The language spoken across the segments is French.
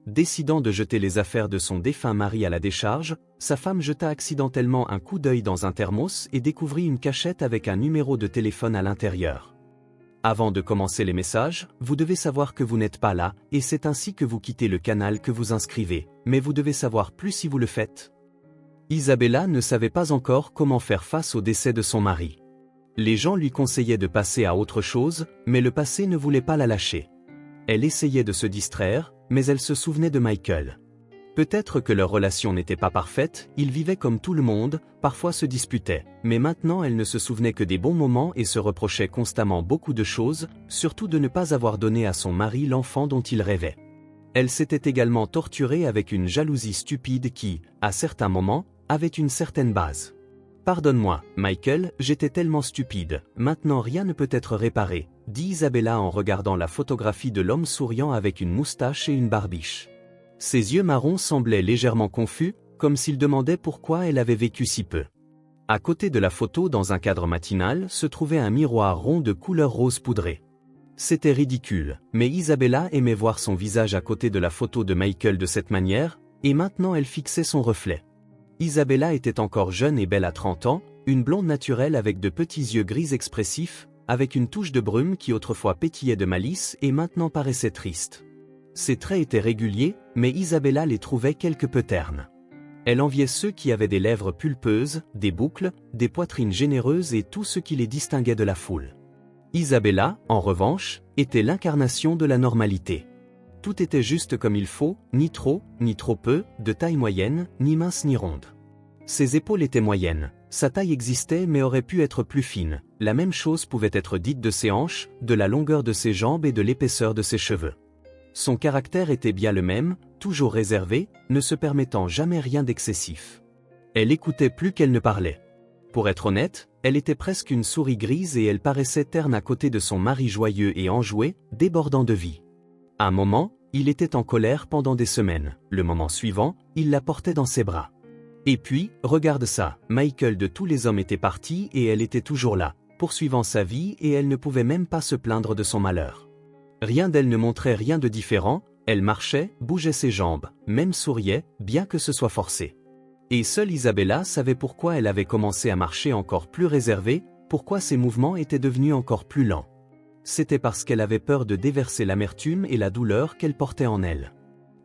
décidant de jeter les affaires de son défunt mari à la décharge, sa femme jeta accidentellement un coup d'œil dans un thermos et découvrit une cachette avec un numéro de téléphone à l'intérieur. Avant de commencer les messages, vous devez savoir que vous n'êtes pas là, et c'est ainsi que vous quittez le canal que vous inscrivez, mais vous devez savoir plus si vous le faites. Isabella ne savait pas encore comment faire face au décès de son mari. Les gens lui conseillaient de passer à autre chose, mais le passé ne voulait pas la lâcher. Elle essayait de se distraire, mais elle se souvenait de Michael. Peut-être que leur relation n'était pas parfaite, ils vivaient comme tout le monde, parfois se disputaient, mais maintenant elle ne se souvenait que des bons moments et se reprochait constamment beaucoup de choses, surtout de ne pas avoir donné à son mari l'enfant dont il rêvait. Elle s'était également torturée avec une jalousie stupide qui, à certains moments, avait une certaine base. « Pardonne-moi, Michael, j'étais tellement stupide, maintenant rien ne peut être réparé », dit Isabella en regardant la photographie de l'homme souriant avec une moustache et une barbiche. Ses yeux marrons semblaient légèrement confus, comme s'il demandait pourquoi elle avait vécu si peu. À côté de la photo dans un cadre matinal se trouvait un miroir rond de couleur rose poudré. C'était ridicule, mais Isabella aimait voir son visage à côté de la photo de Michael de cette manière, et maintenant elle fixait son reflet. Isabella était encore jeune et belle à 30 ans, une blonde naturelle avec de petits yeux gris expressifs, avec une touche de brume qui autrefois pétillait de malice et maintenant paraissait triste. Ses traits étaient réguliers, mais Isabella les trouvait quelque peu ternes. Elle enviait ceux qui avaient des lèvres pulpeuses, des boucles, des poitrines généreuses et tout ce qui les distinguait de la foule. Isabella, en revanche, était l'incarnation de la normalité. Tout était juste comme il faut, ni trop peu, de taille moyenne, ni mince ni ronde. Ses épaules étaient moyennes, sa taille existait mais aurait pu être plus fine, la même chose pouvait être dite de ses hanches, de la longueur de ses jambes et de l'épaisseur de ses cheveux. Son caractère était bien le même, toujours réservé, ne se permettant jamais rien d'excessif. Elle écoutait plus qu'elle ne parlait. Pour être honnête, elle était presque une souris grise et elle paraissait terne à côté de son mari joyeux et enjoué, débordant de vie. À un moment, il était en colère pendant des semaines, le moment suivant, il la portait dans ses bras. Et puis, regarde ça, Michael de tous les hommes était parti et elle était toujours là, poursuivant sa vie et elle ne pouvait même pas se plaindre de son malheur. Rien d'elle ne montrait rien de différent, elle marchait, bougeait ses jambes, même souriait, bien que ce soit forcé. Et seule Isabella savait pourquoi elle avait commencé à marcher encore plus réservée, pourquoi ses mouvements étaient devenus encore plus lents. C'était parce qu'elle avait peur de déverser l'amertume et la douleur qu'elle portait en elle.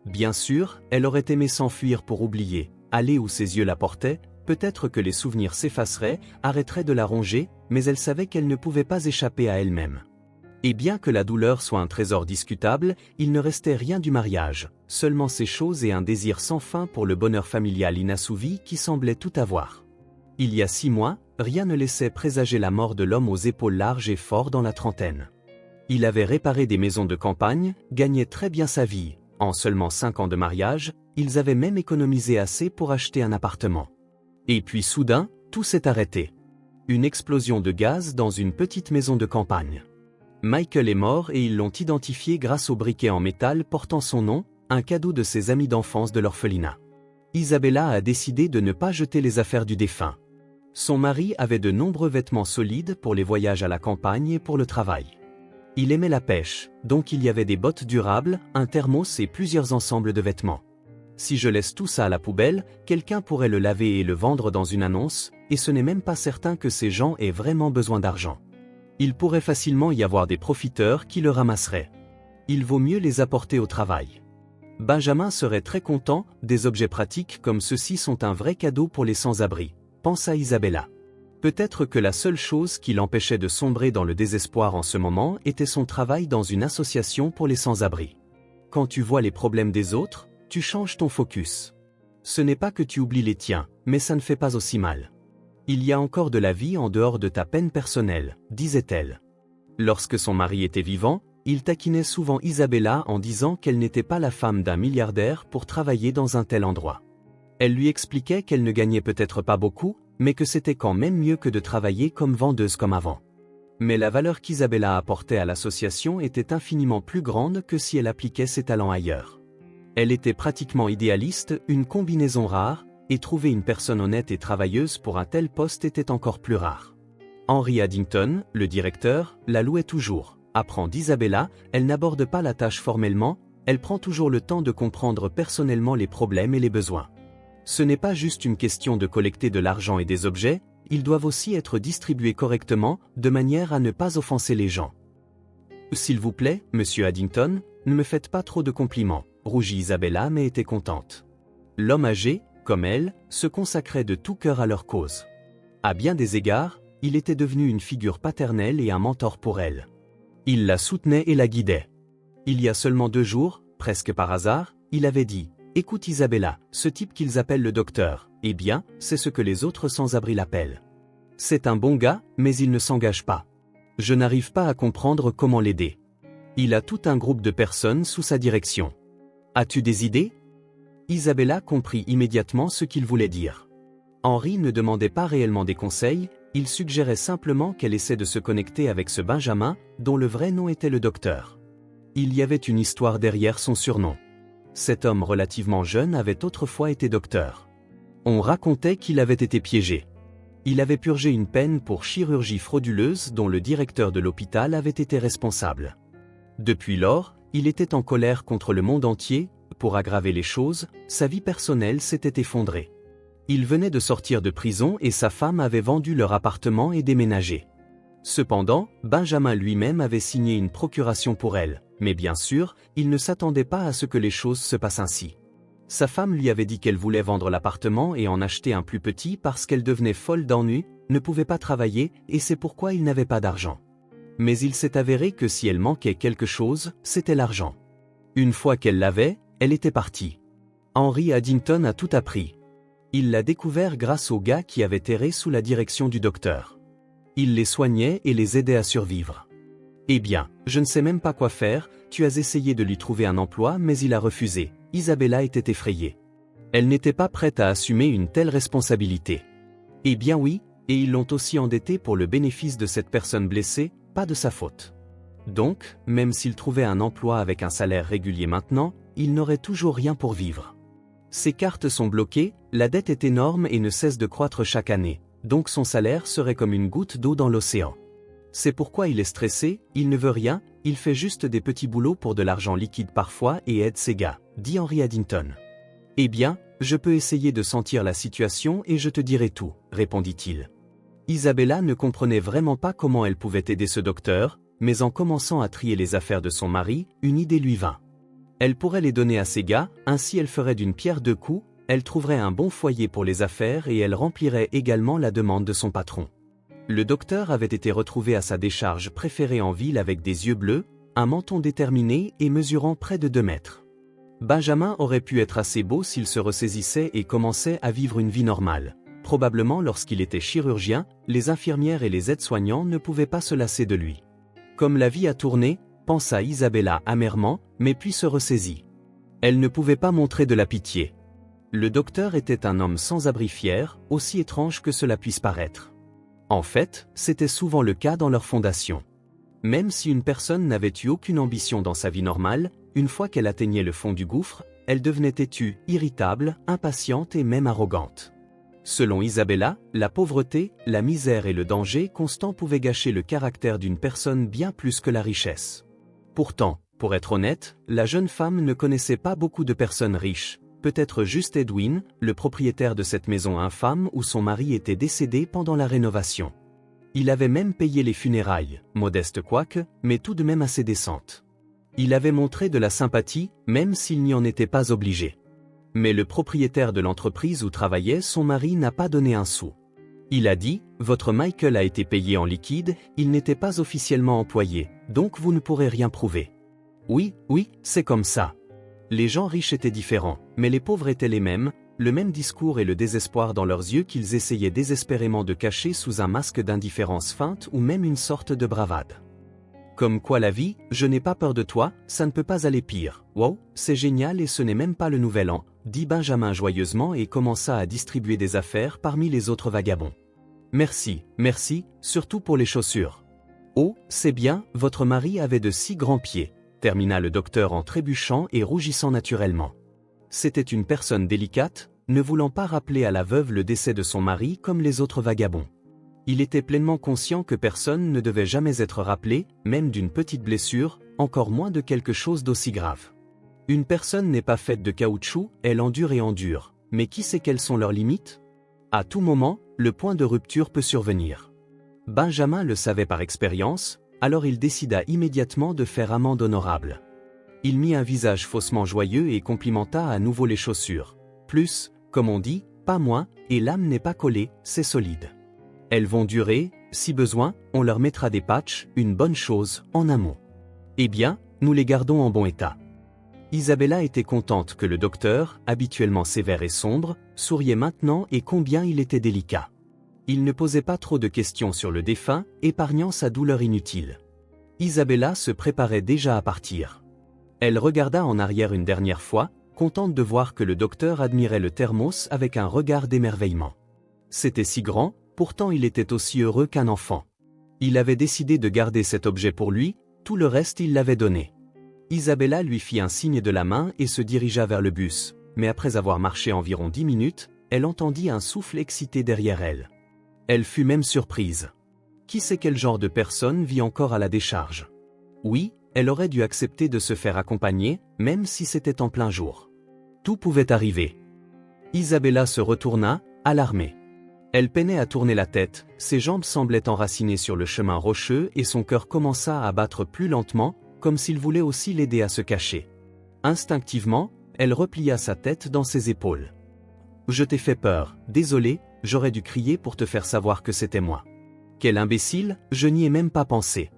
Bien sûr, elle aurait aimé s'enfuir pour oublier, aller où ses yeux la portaient, peut-être que les souvenirs s'effaceraient, arrêteraient de la ronger, mais elle savait qu'elle ne pouvait pas échapper à elle-même. Et bien que la douleur soit un trésor discutable, il ne restait rien du mariage, seulement ces choses et un désir sans fin pour le bonheur familial inassouvi qui semblait tout avoir. Il y a 6 mois, rien ne laissait présager la mort de l'homme aux épaules larges et forts dans la trentaine. Il avait réparé des maisons de campagne, gagnait très bien sa vie. En seulement 5 ans de mariage, ils avaient même économisé assez pour acheter un appartement. Et puis soudain, tout s'est arrêté. Une explosion de gaz dans une petite maison de campagne. Michael est mort et ils l'ont identifié grâce au briquet en métal portant son nom, un cadeau de ses amis d'enfance de l'orphelinat. Isabella a décidé de ne pas jeter les affaires du défunt. Son mari avait de nombreux vêtements solides pour les voyages à la campagne et pour le travail. Il aimait la pêche, donc il y avait des bottes durables, un thermos et plusieurs ensembles de vêtements. Si je laisse tout ça à la poubelle, quelqu'un pourrait le laver et le vendre dans une annonce, et ce n'est même pas certain que ces gens aient vraiment besoin d'argent. Il pourrait facilement y avoir des profiteurs qui le ramasseraient. Il vaut mieux les apporter au travail. Benjamin serait très content, des objets pratiques comme ceux-ci sont un vrai cadeau pour les sans-abri, pensa Isabella. Peut-être que la seule chose qui l'empêchait de sombrer dans le désespoir en ce moment était son travail dans une association pour les sans-abri. Quand tu vois les problèmes des autres, tu changes ton focus. Ce n'est pas que tu oublies les tiens, mais ça ne fait pas aussi mal. Il y a encore de la vie en dehors de ta peine personnelle, disait-elle. Lorsque son mari était vivant, il taquinait souvent Isabella en disant qu'elle n'était pas la femme d'un milliardaire pour travailler dans un tel endroit. Elle lui expliquait qu'elle ne gagnait peut-être pas beaucoup, mais que c'était quand même mieux que de travailler comme vendeuse comme avant. Mais la valeur qu'Isabella apportait à l'association était infiniment plus grande que si elle appliquait ses talents ailleurs. Elle était pratiquement idéaliste, une combinaison rare, et trouver une personne honnête et travailleuse pour un tel poste était encore plus rare. Henry Addington, le directeur, la louait toujours. Apprend d'Isabella, elle n'aborde pas la tâche formellement, elle prend toujours le temps de comprendre personnellement les problèmes et les besoins. Ce n'est pas juste une question de collecter de l'argent et des objets, ils doivent aussi être distribués correctement, de manière à ne pas offenser les gens. S'il vous plaît, monsieur Addington, ne me faites pas trop de compliments, rougit Isabella mais était contente. L'homme âgé, comme elle, se consacrait de tout cœur à leur cause. À bien des égards, il était devenu une figure paternelle et un mentor pour elle. Il la soutenait et la guidait. Il y a seulement 2 jours, presque par hasard, il avait dit « Écoute Isabella, ce type qu'ils appellent le docteur, eh bien, c'est ce que les autres sans-abri l'appellent. C'est un bon gars, mais il ne s'engage pas. Je n'arrive pas à comprendre comment l'aider. Il a tout un groupe de personnes sous sa direction. As-tu des idées ?» Isabella comprit immédiatement ce qu'il voulait dire. Henry ne demandait pas réellement des conseils, il suggérait simplement qu'elle essaie de se connecter avec ce Benjamin, dont le vrai nom était le docteur. Il y avait une histoire derrière son surnom. Cet homme relativement jeune avait autrefois été docteur. On racontait qu'il avait été piégé. Il avait purgé une peine pour chirurgie frauduleuse dont le directeur de l'hôpital avait été responsable. Depuis lors, il était en colère contre le monde entier. Pour aggraver les choses, sa vie personnelle s'était effondrée. Il venait de sortir de prison et sa femme avait vendu leur appartement et déménagé. Cependant, Benjamin lui-même avait signé une procuration pour elle, mais bien sûr, il ne s'attendait pas à ce que les choses se passent ainsi. Sa femme lui avait dit qu'elle voulait vendre l'appartement et en acheter un plus petit parce qu'elle devenait folle d'ennui, ne pouvait pas travailler et c'est pourquoi il n'avait pas d'argent. Mais il s'est avéré que si elle manquait quelque chose, c'était l'argent. Une fois qu'elle l'avait, elle était partie. Henry Addington a tout appris. Il l'a découvert grâce aux gars qui avaient erré sous la direction du docteur. Il les soignait et les aidait à survivre. Eh bien, je ne sais même pas quoi faire, tu as essayé de lui trouver un emploi mais il a refusé. Isabella était effrayée. Elle n'était pas prête à assumer une telle responsabilité. Eh bien oui, et ils l'ont aussi endetté pour le bénéfice de cette personne blessée, pas de sa faute. Donc, même s'il trouvait un emploi avec un salaire régulier maintenant, il n'aurait toujours rien pour vivre. Ses cartes sont bloquées, la dette est énorme et ne cesse de croître chaque année, donc son salaire serait comme une goutte d'eau dans l'océan. C'est pourquoi il est stressé, il ne veut rien, il fait juste des petits boulots pour de l'argent liquide parfois et aide ses gars, dit Henry Addington. Eh bien, je peux essayer de sentir la situation et je te dirai tout, répondit-il. Isabella ne comprenait vraiment pas comment elle pouvait aider ce docteur, mais en commençant à trier les affaires de son mari, une idée lui vint. Elle pourrait les donner à ses gars, ainsi elle ferait d'une pierre 2 coups, elle trouverait un bon foyer pour les affaires et elle remplirait également la demande de son patron. Le docteur avait été retrouvé à sa décharge préférée en ville avec des yeux bleus, un menton déterminé et mesurant près de 2 mètres. Benjamin aurait pu être assez beau s'il se ressaisissait et commençait à vivre une vie normale. Probablement lorsqu'il était chirurgien, les infirmières et les aides-soignants ne pouvaient pas se lasser de lui. Comme la vie a tourné, pensa Isabella amèrement, mais puis se ressaisit. Elle ne pouvait pas montrer de la pitié. Le docteur était un homme sans abri fier, aussi étrange que cela puisse paraître. En fait, c'était souvent le cas dans leur fondation. Même si une personne n'avait eu aucune ambition dans sa vie normale, une fois qu'elle atteignait le fond du gouffre, elle devenait têtue, irritable, impatiente et même arrogante. Selon Isabella, la pauvreté, la misère et le danger constant pouvaient gâcher le caractère d'une personne bien plus que la richesse. Pourtant, pour être honnête, la jeune femme ne connaissait pas beaucoup de personnes riches, peut-être juste Edwin, le propriétaire de cette maison infâme où son mari était décédé pendant la rénovation. Il avait même payé les funérailles, modestes quoique, mais tout de même assez décentes. Il avait montré de la sympathie, même s'il n'y en était pas obligé. Mais le propriétaire de l'entreprise où travaillait son mari n'a pas donné un sou. Il a dit, « Votre Michael a été payé en liquide, il n'était pas officiellement employé, donc vous ne pourrez rien prouver. » Oui, c'est comme ça. Les gens riches étaient différents, mais les pauvres étaient les mêmes, le même discours et le désespoir dans leurs yeux qu'ils essayaient désespérément de cacher sous un masque d'indifférence feinte ou même une sorte de bravade. Comme quoi la vie, je n'ai pas peur de toi, ça ne peut pas aller pire. Wow, c'est génial et ce n'est même pas le nouvel an, dit Benjamin joyeusement et commença à distribuer des affaires parmi les autres vagabonds. Merci, surtout pour les chaussures. Oh, c'est bien, votre mari avait de si grands pieds, termina le docteur en trébuchant et rougissant naturellement. C'était une personne délicate, ne voulant pas rappeler à la veuve le décès de son mari comme les autres vagabonds. Il était pleinement conscient que personne ne devait jamais être rappelé, même d'une petite blessure, encore moins de quelque chose d'aussi grave. Une personne n'est pas faite de caoutchouc, elle endure et endure. Mais qui sait quelles sont leurs limites? À tout moment, le point de rupture peut survenir. Benjamin le savait par expérience, alors il décida immédiatement de faire amende honorable. Il mit un visage faussement joyeux et complimenta à nouveau les chaussures. Plus, comme on dit, pas moins, et l'âme n'est pas collée, c'est solide. Elles vont durer, si besoin, on leur mettra des patchs, une bonne chose, en amont. Eh bien, nous les gardons en bon état. Isabella était contente que le docteur, habituellement sévère et sombre, souriait maintenant et combien il était délicat. Il ne posait pas trop de questions sur le défunt, épargnant sa douleur inutile. Isabella se préparait déjà à partir. Elle regarda en arrière une dernière fois, contente de voir que le docteur admirait le thermos avec un regard d'émerveillement. C'était si grand, pourtant il était aussi heureux qu'un enfant. Il avait décidé de garder cet objet pour lui, tout le reste il l'avait donné. Isabella lui fit un signe de la main et se dirigea vers le bus, mais après avoir marché environ 10 minutes, elle entendit un souffle excité derrière elle. Elle fut même surprise. Qui sait quel genre de personne vit encore à la décharge? Oui, elle aurait dû accepter de se faire accompagner, même si c'était en plein jour. Tout pouvait arriver. Isabella se retourna, alarmée. Elle peinait à tourner la tête, ses jambes semblaient enracinées sur le chemin rocheux et son cœur commença à battre plus lentement, comme s'il voulait aussi l'aider à se cacher. Instinctivement, elle replia sa tête dans ses épaules. « Je t'ai fait peur, désolé, j'aurais dû crier pour te faire savoir que c'était moi. Quel imbécile, je n'y ai même pas pensé. »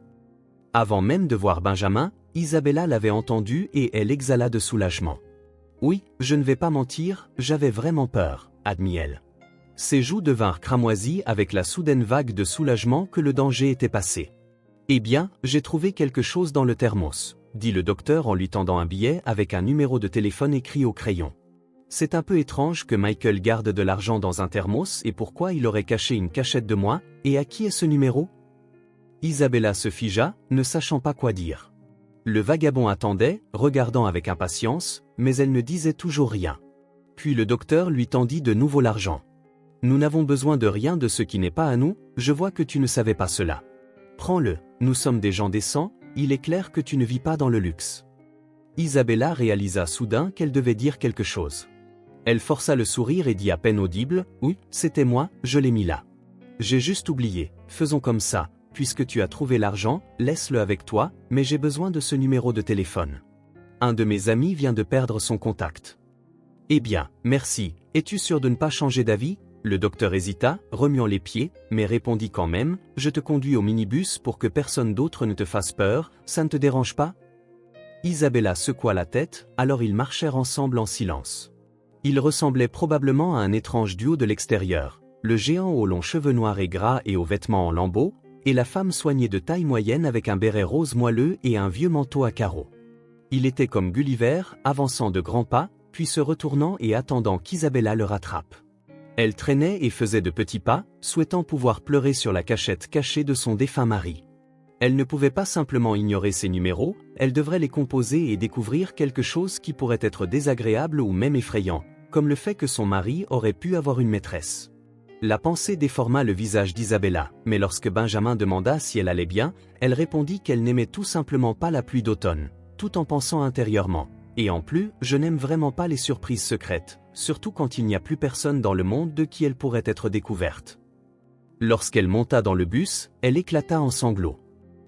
Avant même de voir Benjamin, Isabella l'avait entendu et elle exhala de soulagement. « Oui, je ne vais pas mentir, j'avais vraiment peur, » admit-elle. Ses joues devinrent cramoisies avec la soudaine vague de soulagement que le danger était passé. « Eh bien, j'ai trouvé quelque chose dans le thermos, » dit le docteur en lui tendant un billet avec un numéro de téléphone écrit au crayon. C'est un peu étrange que Michael garde de l'argent dans un thermos et pourquoi il aurait caché une cachette de moi, et à qui est ce numéro? Isabella se figea, ne sachant pas quoi dire. Le vagabond attendait, regardant avec impatience, mais elle ne disait toujours rien. Puis le docteur lui tendit de nouveau l'argent. « Nous n'avons besoin de rien de ce qui n'est pas à nous, je vois que tu ne savais pas cela. Prends-le, nous sommes des gens décents, il est clair que tu ne vis pas dans le luxe. » Isabella réalisa soudain qu'elle devait dire quelque chose. Elle força le sourire et dit à peine audible, « Oui, c'était moi, je l'ai mis là. J'ai juste oublié, faisons comme ça, puisque tu as trouvé l'argent, laisse-le avec toi, mais j'ai besoin de ce numéro de téléphone. Un de mes amis vient de perdre son contact. » « Eh bien, merci, es-tu sûr de ne pas changer d'avis ?» Le docteur hésita, remuant les pieds, mais répondit quand même, « Je te conduis au minibus pour que personne d'autre ne te fasse peur, ça ne te dérange pas ?» Isabella secoua la tête, alors ils marchèrent ensemble en silence. Ils ressemblaient probablement à un étrange duo de l'extérieur, le géant aux longs cheveux noirs et gras et aux vêtements en lambeaux, et la femme soignée de taille moyenne avec un béret rose moelleux et un vieux manteau à carreaux. Il était comme Gulliver, avançant de grands pas, puis se retournant et attendant qu'Isabella le rattrape. Elle traînait et faisait de petits pas, souhaitant pouvoir pleurer sur la cachette cachée de son défunt mari. Elle ne pouvait pas simplement ignorer ces numéros, elle devrait les composer et découvrir quelque chose qui pourrait être désagréable ou même effrayant, comme le fait que son mari aurait pu avoir une maîtresse. La pensée déforma le visage d'Isabella, mais lorsque Benjamin demanda si elle allait bien, elle répondit qu'elle n'aimait tout simplement pas la pluie d'automne, tout en pensant intérieurement. Et en plus, je n'aime vraiment pas les surprises secrètes, surtout quand il n'y a plus personne dans le monde de qui elle pourrait être découverte. Lorsqu'elle monta dans le bus, elle éclata en sanglots.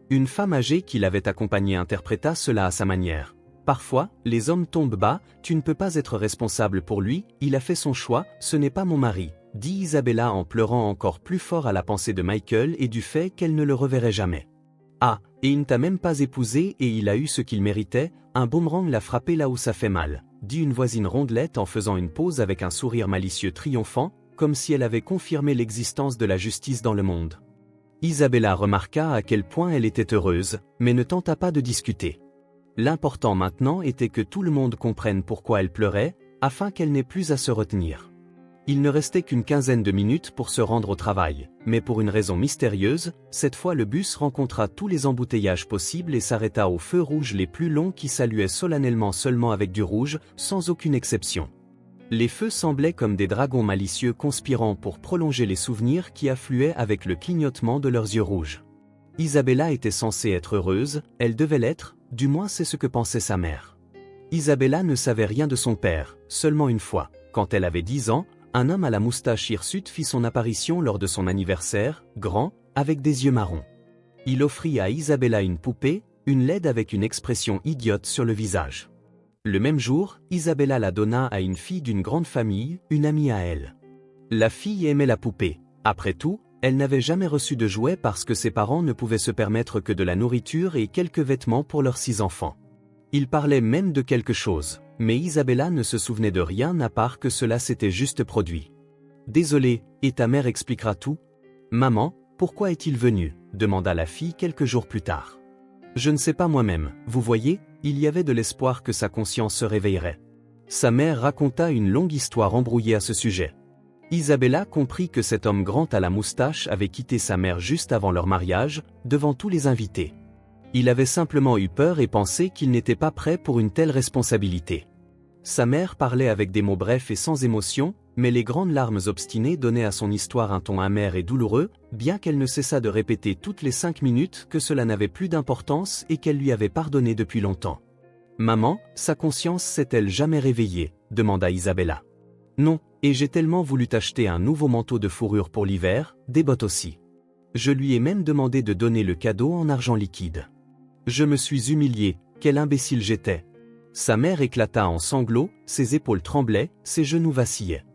Une femme âgée qui l'avait accompagnée interpréta cela à sa manière. « Parfois, les hommes tombent bas, tu ne peux pas être responsable pour lui, il a fait son choix, ce n'est pas mon mari, » dit Isabella en pleurant encore plus fort à la pensée de Michael et du fait qu'elle ne le reverrait jamais. « Ah, et il ne t'a même pas épousé et il a eu ce qu'il méritait, un boomerang l'a frappé là où ça fait mal, » dit une voisine rondelette en faisant une pause avec un sourire malicieux triomphant, comme si elle avait confirmé l'existence de la justice dans le monde. Isabella remarqua à quel point elle était heureuse, mais ne tenta pas de discuter. L'important maintenant était que tout le monde comprenne pourquoi elle pleurait, afin qu'elle n'ait plus à se retenir. Il ne restait qu'une quinzaine de minutes pour se rendre au travail, mais pour une raison mystérieuse, cette fois le bus rencontra tous les embouteillages possibles et s'arrêta aux feux rouges les plus longs qui saluaient solennellement seulement avec du rouge, sans aucune exception. Les feux semblaient comme des dragons malicieux conspirant pour prolonger les souvenirs qui affluaient avec le clignotement de leurs yeux rouges. Isabella était censée être heureuse, elle devait l'être, du moins c'est ce que pensait sa mère. Isabella ne savait rien de son père, seulement une fois, quand elle avait 10 ans, un homme à la moustache hirsute fit son apparition lors de son anniversaire, grand, avec des yeux marrons. Il offrit à Isabella une poupée, une laide avec une expression idiote sur le visage. Le même jour, Isabella la donna à une fille d'une grande famille, une amie à elle. La fille aimait la poupée. Après tout, elle n'avait jamais reçu de jouets parce que ses parents ne pouvaient se permettre que de la nourriture et quelques vêtements pour leurs 6 enfants. Ils parlaient même de quelque chose, mais Isabella ne se souvenait de rien à part que cela s'était juste produit. « Désolé, et ta mère expliquera tout ?»« Maman, pourquoi est-il venu ?» demanda la fille quelques jours plus tard. « Je ne sais pas moi-même, vous voyez, il y avait de l'espoir que sa conscience se réveillerait. » Sa mère raconta une longue histoire embrouillée à ce sujet. Isabella comprit que cet homme grand à la moustache avait quitté sa mère juste avant leur mariage, devant tous les invités. Il avait simplement eu peur et pensé qu'il n'était pas prêt pour une telle responsabilité. Sa mère parlait avec des mots brefs et sans émotion, mais les grandes larmes obstinées donnaient à son histoire un ton amer et douloureux, bien qu'elle ne cessât de répéter toutes les 5 minutes que cela n'avait plus d'importance et qu'elle lui avait pardonné depuis longtemps. « Maman, sa conscience s'est-elle jamais réveillée ?» demanda Isabella. « Non, et j'ai tellement voulu t'acheter un nouveau manteau de fourrure pour l'hiver, des bottes aussi. Je lui ai même demandé de donner le cadeau en argent liquide. Je me suis humilié, quel imbécile j'étais. » Sa mère éclata en sanglots, ses épaules tremblaient, ses genoux vacillaient.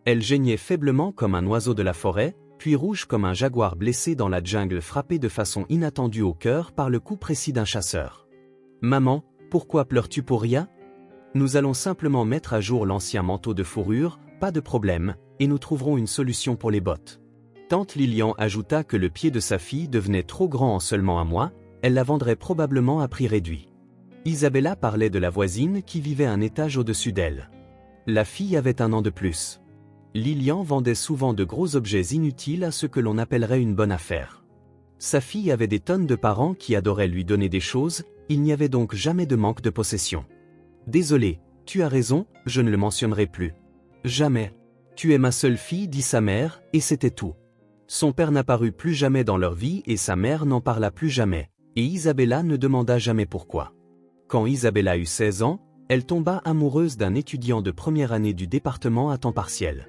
Elle geignait faiblement comme un oiseau de la forêt, puis rouge comme un jaguar blessé dans la jungle frappé de façon inattendue au cœur par le coup précis d'un chasseur. « Maman, pourquoi pleures-tu pour rien ? Nous allons simplement mettre à jour l'ancien manteau de fourrure, pas de problème, et nous trouverons une solution pour les bottes. » Tante Lilian ajouta que le pied de sa fille devenait trop grand en seulement un mois, elle la vendrait probablement à prix réduit. Isabella parlait de la voisine qui vivait un étage au-dessus d'elle. La fille avait 1 an de plus. Lilian vendait souvent de gros objets inutiles à ce que l'on appellerait une bonne affaire. Sa fille avait des tonnes de parents qui adoraient lui donner des choses, il n'y avait donc jamais de manque de possession. « Désolé, tu as raison, je ne le mentionnerai plus. »« Jamais. Tu es ma seule fille, » dit sa mère, et c'était tout. Son père n'apparut plus jamais dans leur vie et sa mère n'en parla plus jamais, et Isabella ne demanda jamais pourquoi. Quand Isabella eut 16 ans, elle tomba amoureuse d'un étudiant de première année du département à temps partiel.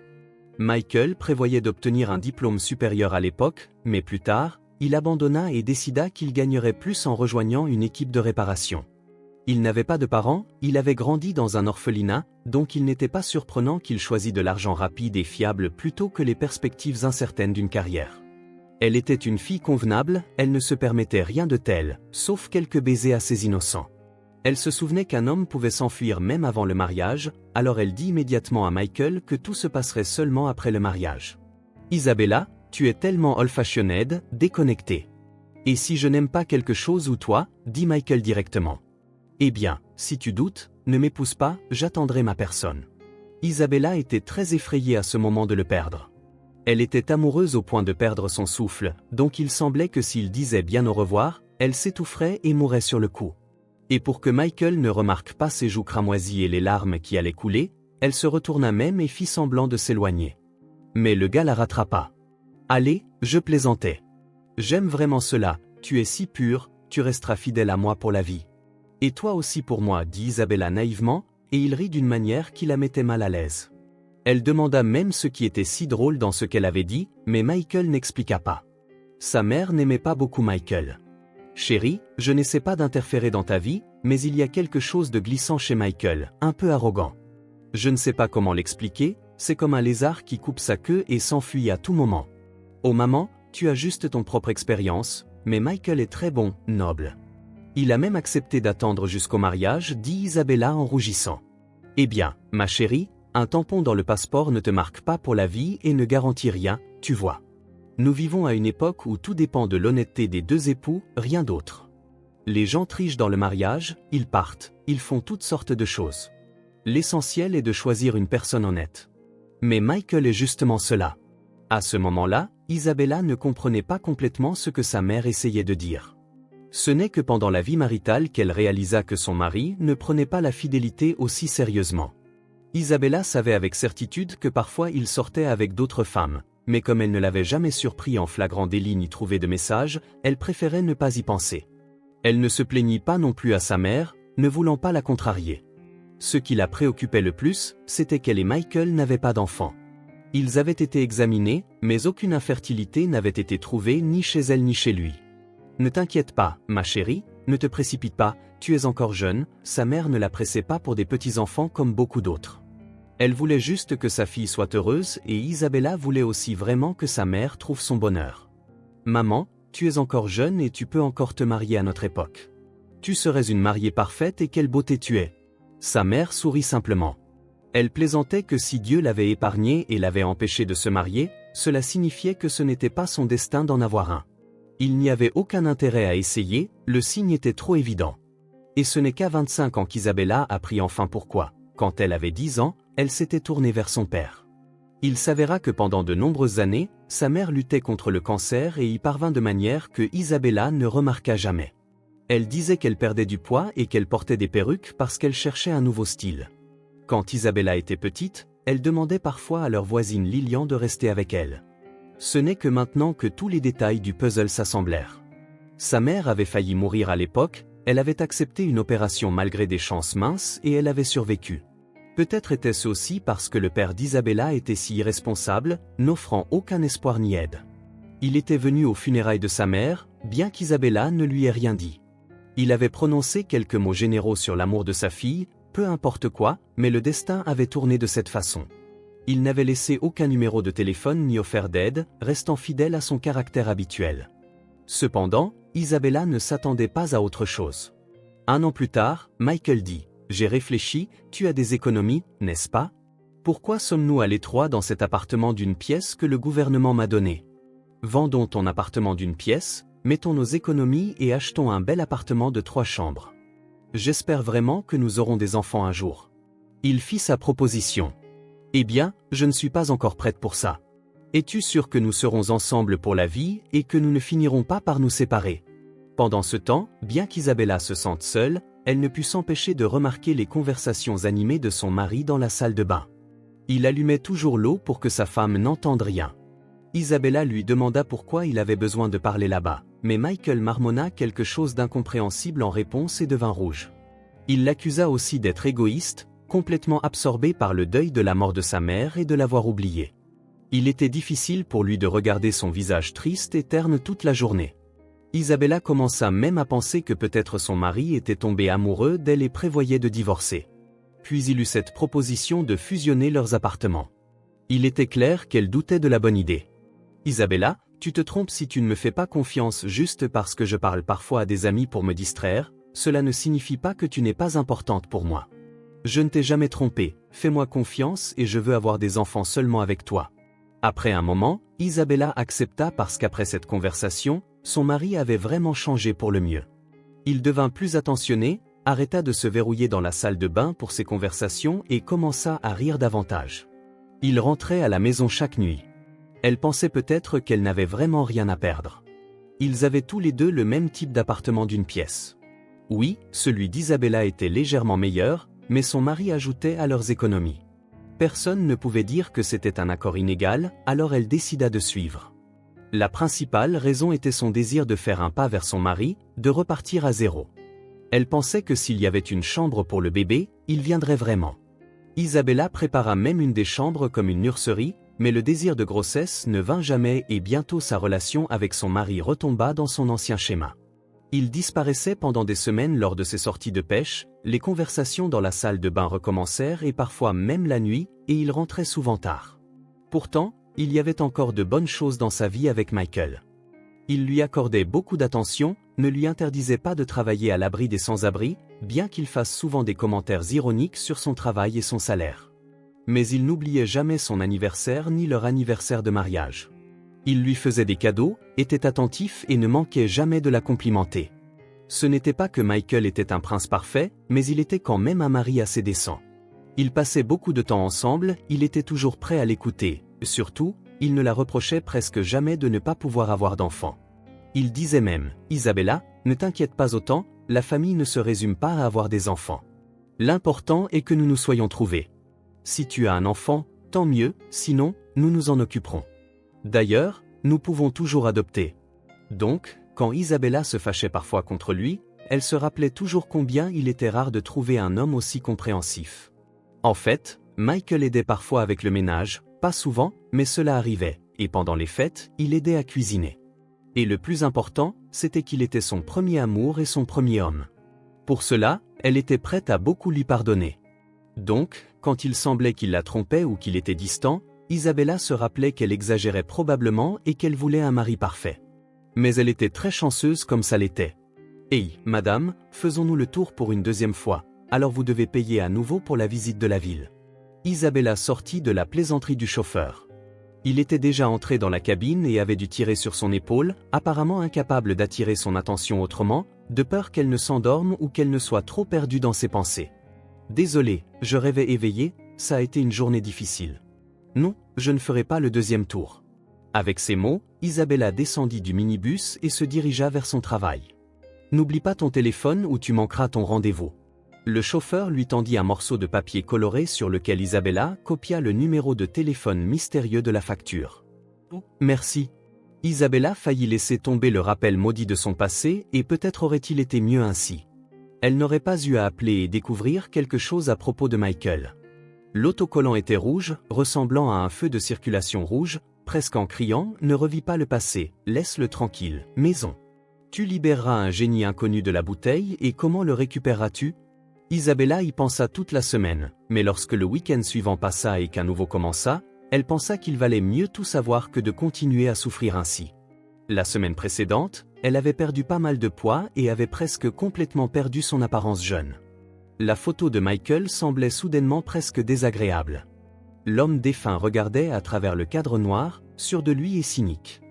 Michael prévoyait d'obtenir un diplôme supérieur à l'époque, mais plus tard, il abandonna et décida qu'il gagnerait plus en rejoignant une équipe de réparation. Il n'avait pas de parents, il avait grandi dans un orphelinat, donc il n'était pas surprenant qu'il choisît de l'argent rapide et fiable plutôt que les perspectives incertaines d'une carrière. Elle était une fille convenable, elle ne se permettait rien de tel, sauf quelques baisers assez innocents. Elle se souvenait qu'un homme pouvait s'enfuir même avant le mariage, alors elle dit immédiatement à Michael que tout se passerait seulement après le mariage. « Isabella, tu es tellement old-fashioned, déconnectée. Et si je n'aime pas quelque chose ou toi, dit Michael directement. Eh bien, si tu doutes, ne m'épouse pas, j'attendrai ma personne. » Isabella était très effrayée à ce moment de le perdre. Elle était amoureuse au point de perdre son souffle, donc il semblait que s'il disait bien au revoir, elle s'étoufferait et mourrait sur le coup. Et pour que Michael ne remarque pas ses joues cramoisies et les larmes qui allaient couler, elle se retourna même et fit semblant de s'éloigner. Mais le gars la rattrapa. « Allez, je plaisantais. J'aime vraiment cela, tu es si pure, tu resteras fidèle à moi pour la vie. Et toi aussi pour moi, dit Isabella naïvement, et il rit d'une manière qui la mettait mal à l'aise. Elle demanda même ce qui était si drôle dans ce qu'elle avait dit, mais Michael n'expliqua pas. Sa mère n'aimait pas beaucoup Michael. « Chérie, je n'essaie pas d'interférer dans ta vie, mais il y a quelque chose de glissant chez Michael, un peu arrogant. Je ne sais pas comment l'expliquer, c'est comme un lézard qui coupe sa queue et s'enfuit à tout moment. Oh maman, tu as juste ton propre expérience, mais Michael est très bon, noble. Il a même accepté d'attendre jusqu'au mariage, dit Isabella en rougissant. Eh bien, ma chérie, un tampon dans le passeport ne te marque pas pour la vie et ne garantit rien, tu vois. Nous vivons à une époque où tout dépend de l'honnêteté des 2 époux, rien d'autre. Les gens trichent dans le mariage, ils partent, ils font toutes sortes de choses. L'essentiel est de choisir une personne honnête. Mais Michael est justement cela. À ce moment-là, Isabella ne comprenait pas complètement ce que sa mère essayait de dire. Ce n'est que pendant la vie maritale qu'elle réalisa que son mari ne prenait pas la fidélité aussi sérieusement. Isabella savait avec certitude que parfois il sortait avec d'autres femmes, mais comme elle ne l'avait jamais surpris en flagrant délit ni trouvé de message, elle préférait ne pas y penser. Elle ne se plaignit pas non plus à sa mère, ne voulant pas la contrarier. Ce qui la préoccupait le plus, c'était qu'elle et Michael n'avaient pas d'enfants. Ils avaient été examinés, mais aucune infertilité n'avait été trouvée ni chez elle ni chez lui. Ne t'inquiète pas, ma chérie, ne te précipite pas, tu es encore jeune, sa mère ne la pressait pas pour des petits-enfants comme beaucoup d'autres. Elle voulait juste que sa fille soit heureuse et Isabella voulait aussi vraiment que sa mère trouve son bonheur. Maman, tu es encore jeune et tu peux encore te marier à notre époque. Tu serais une mariée parfaite et quelle beauté tu es. Sa mère sourit simplement. Elle plaisantait que si Dieu l'avait épargnée et l'avait empêchée de se marier, cela signifiait que ce n'était pas son destin d'en avoir un. Il n'y avait aucun intérêt à essayer, le signe était trop évident. Et ce n'est qu'à 25 ans qu'Isabella apprit enfin pourquoi. Quand elle avait 10 ans, elle s'était tournée vers son père. Il s'avéra que pendant de nombreuses années, sa mère luttait contre le cancer et y parvint de manière que Isabella ne remarqua jamais. Elle disait qu'elle perdait du poids et qu'elle portait des perruques parce qu'elle cherchait un nouveau style. Quand Isabella était petite, elle demandait parfois à leur voisine Lilian de rester avec elle. Ce n'est que maintenant que tous les détails du puzzle s'assemblèrent. Sa mère avait failli mourir à l'époque, elle avait accepté une opération malgré des chances minces et elle avait survécu. Peut-être était-ce aussi parce que le père d'Isabella était si irresponsable, n'offrant aucun espoir ni aide. Il était venu aux funérailles de sa mère, bien qu'Isabella ne lui ait rien dit. Il avait prononcé quelques mots généraux sur l'amour de sa fille, peu importe quoi, mais le destin avait tourné de cette façon. Il n'avait laissé aucun numéro de téléphone ni offert d'aide, restant fidèle à son caractère habituel. Cependant, Isabella ne s'attendait pas à autre chose. 1 an plus tard, Michael dit « J'ai réfléchi, tu as des économies, n'est-ce pas? Pourquoi sommes-nous à l'étroit dans cet appartement d'une pièce que le gouvernement m'a donné? Vendons ton appartement d'une pièce, mettons nos économies et achetons un bel appartement de 3 chambres. J'espère vraiment que nous aurons des enfants un jour. » Il fit sa proposition. « Eh bien, je ne suis pas encore prête pour ça. Es-tu sûr que nous serons ensemble pour la vie et que nous ne finirons pas par nous séparer? » Pendant ce temps, bien qu'Isabella se sente seule, elle ne put s'empêcher de remarquer les conversations animées de son mari dans la salle de bain. Il allumait toujours l'eau pour que sa femme n'entende rien. Isabella lui demanda pourquoi il avait besoin de parler là-bas, mais Michael marmonna quelque chose d'incompréhensible en réponse et devint rouge. Il l'accusa aussi d'être égoïste, complètement absorbé par le deuil de la mort de sa mère et de l'avoir oublié. Il était difficile pour lui de regarder son visage triste et terne toute la journée. Isabella commença même à penser que peut-être son mari était tombé amoureux d'elle et prévoyait de divorcer. Puis il eut cette proposition de fusionner leurs appartements. Il était clair qu'elle doutait de la bonne idée. « Isabella, tu te trompes si tu ne me fais pas confiance juste parce que je parle parfois à des amis pour me distraire, cela ne signifie pas que tu n'es pas importante pour moi. Je ne t'ai jamais trompé, fais-moi confiance et je veux avoir des enfants seulement avec toi. » Après un moment, Isabella accepta parce qu'après cette conversation, son mari avait vraiment changé pour le mieux. Il devint plus attentionné, arrêta de se verrouiller dans la salle de bain pour ses conversations et commença à rire davantage. Il rentrait à la maison chaque nuit. Elle pensait peut-être qu'elle n'avait vraiment rien à perdre. Ils avaient tous les deux le même type d'appartement d'une pièce. Oui, celui d'Isabella était légèrement meilleur, mais son mari ajoutait à leurs économies. Personne ne pouvait dire que c'était un accord inégal, alors elle décida de suivre. La principale raison était son désir de faire un pas vers son mari, de repartir à zéro. Elle pensait que s'il y avait une chambre pour le bébé, il viendrait vraiment. Isabella prépara même une des chambres comme une nurserie, mais le désir de grossesse ne vint jamais et bientôt sa relation avec son mari retomba dans son ancien schéma. Il disparaissait pendant des semaines lors de ses sorties de pêche, les conversations dans la salle de bain recommencèrent et parfois même la nuit, et il rentrait souvent tard. Pourtant, il y avait encore de bonnes choses dans sa vie avec Michael. Il lui accordait beaucoup d'attention, ne lui interdisait pas de travailler à l'abri des sans-abri, bien qu'il fasse souvent des commentaires ironiques sur son travail et son salaire. Mais il n'oubliait jamais son anniversaire ni leur anniversaire de mariage. Il lui faisait des cadeaux, était attentif et ne manquait jamais de la complimenter. Ce n'était pas que Michael était un prince parfait, mais il était quand même un mari assez décent. Ils passaient beaucoup de temps ensemble, il était toujours prêt à l'écouter. Surtout, il ne la reprochait presque jamais de ne pas pouvoir avoir d'enfants. Il disait même, « Isabella, ne t'inquiète pas autant, la famille ne se résume pas à avoir des enfants. L'important est que nous nous soyons trouvés. Si tu as un enfant, tant mieux, sinon, nous nous en occuperons. D'ailleurs, nous pouvons toujours adopter. » Donc, quand Isabella se fâchait parfois contre lui, elle se rappelait toujours combien il était rare de trouver un homme aussi compréhensif. En fait, Michael aidait parfois avec le ménage, pas souvent, mais cela arrivait, et pendant les fêtes, il aidait à cuisiner. Et le plus important, c'était qu'il était son premier amour et son premier homme. Pour cela, elle était prête à beaucoup lui pardonner. Donc, quand il semblait qu'il la trompait ou qu'il était distant, Isabella se rappelait qu'elle exagérait probablement et qu'elle voulait un mari parfait. Mais elle était très chanceuse comme ça l'était. « Hey, madame, faisons-nous le tour pour une deuxième fois, alors vous devez payer à nouveau pour la visite de la ville. » Isabella sortit de la plaisanterie du chauffeur. Il était déjà entré dans la cabine et avait dû tirer sur son épaule, apparemment incapable d'attirer son attention autrement, de peur qu'elle ne s'endorme ou qu'elle ne soit trop perdue dans ses pensées. « Désolé, je rêvais éveillé, ça a été une journée difficile. Non, je ne ferai pas le deuxième tour. » Avec ces mots, Isabella descendit du minibus et se dirigea vers son travail. « N'oublie pas ton téléphone ou tu manqueras ton rendez-vous. » Le chauffeur lui tendit un morceau de papier coloré sur lequel Isabella copia le numéro de téléphone mystérieux de la facture. « Merci. » Isabella faillit laisser tomber le rappel maudit de son passé et peut-être aurait-il été mieux ainsi. Elle n'aurait pas eu à appeler et découvrir quelque chose à propos de Michael. L'autocollant était rouge, ressemblant à un feu de circulation rouge, presque en criant « Ne revis pas le passé, laisse-le tranquille, maison. Tu libéreras un génie inconnu de la bouteille et comment le récupéreras-tu » Isabella y pensa toute la semaine, mais lorsque le week-end suivant passa et qu'un nouveau commença, elle pensa qu'il valait mieux tout savoir que de continuer à souffrir ainsi. La semaine précédente, elle avait perdu pas mal de poids et avait presque complètement perdu son apparence jeune. La photo de Michael semblait soudainement presque désagréable. L'homme défunt regardait à travers le cadre noir, sûr de lui et cynique.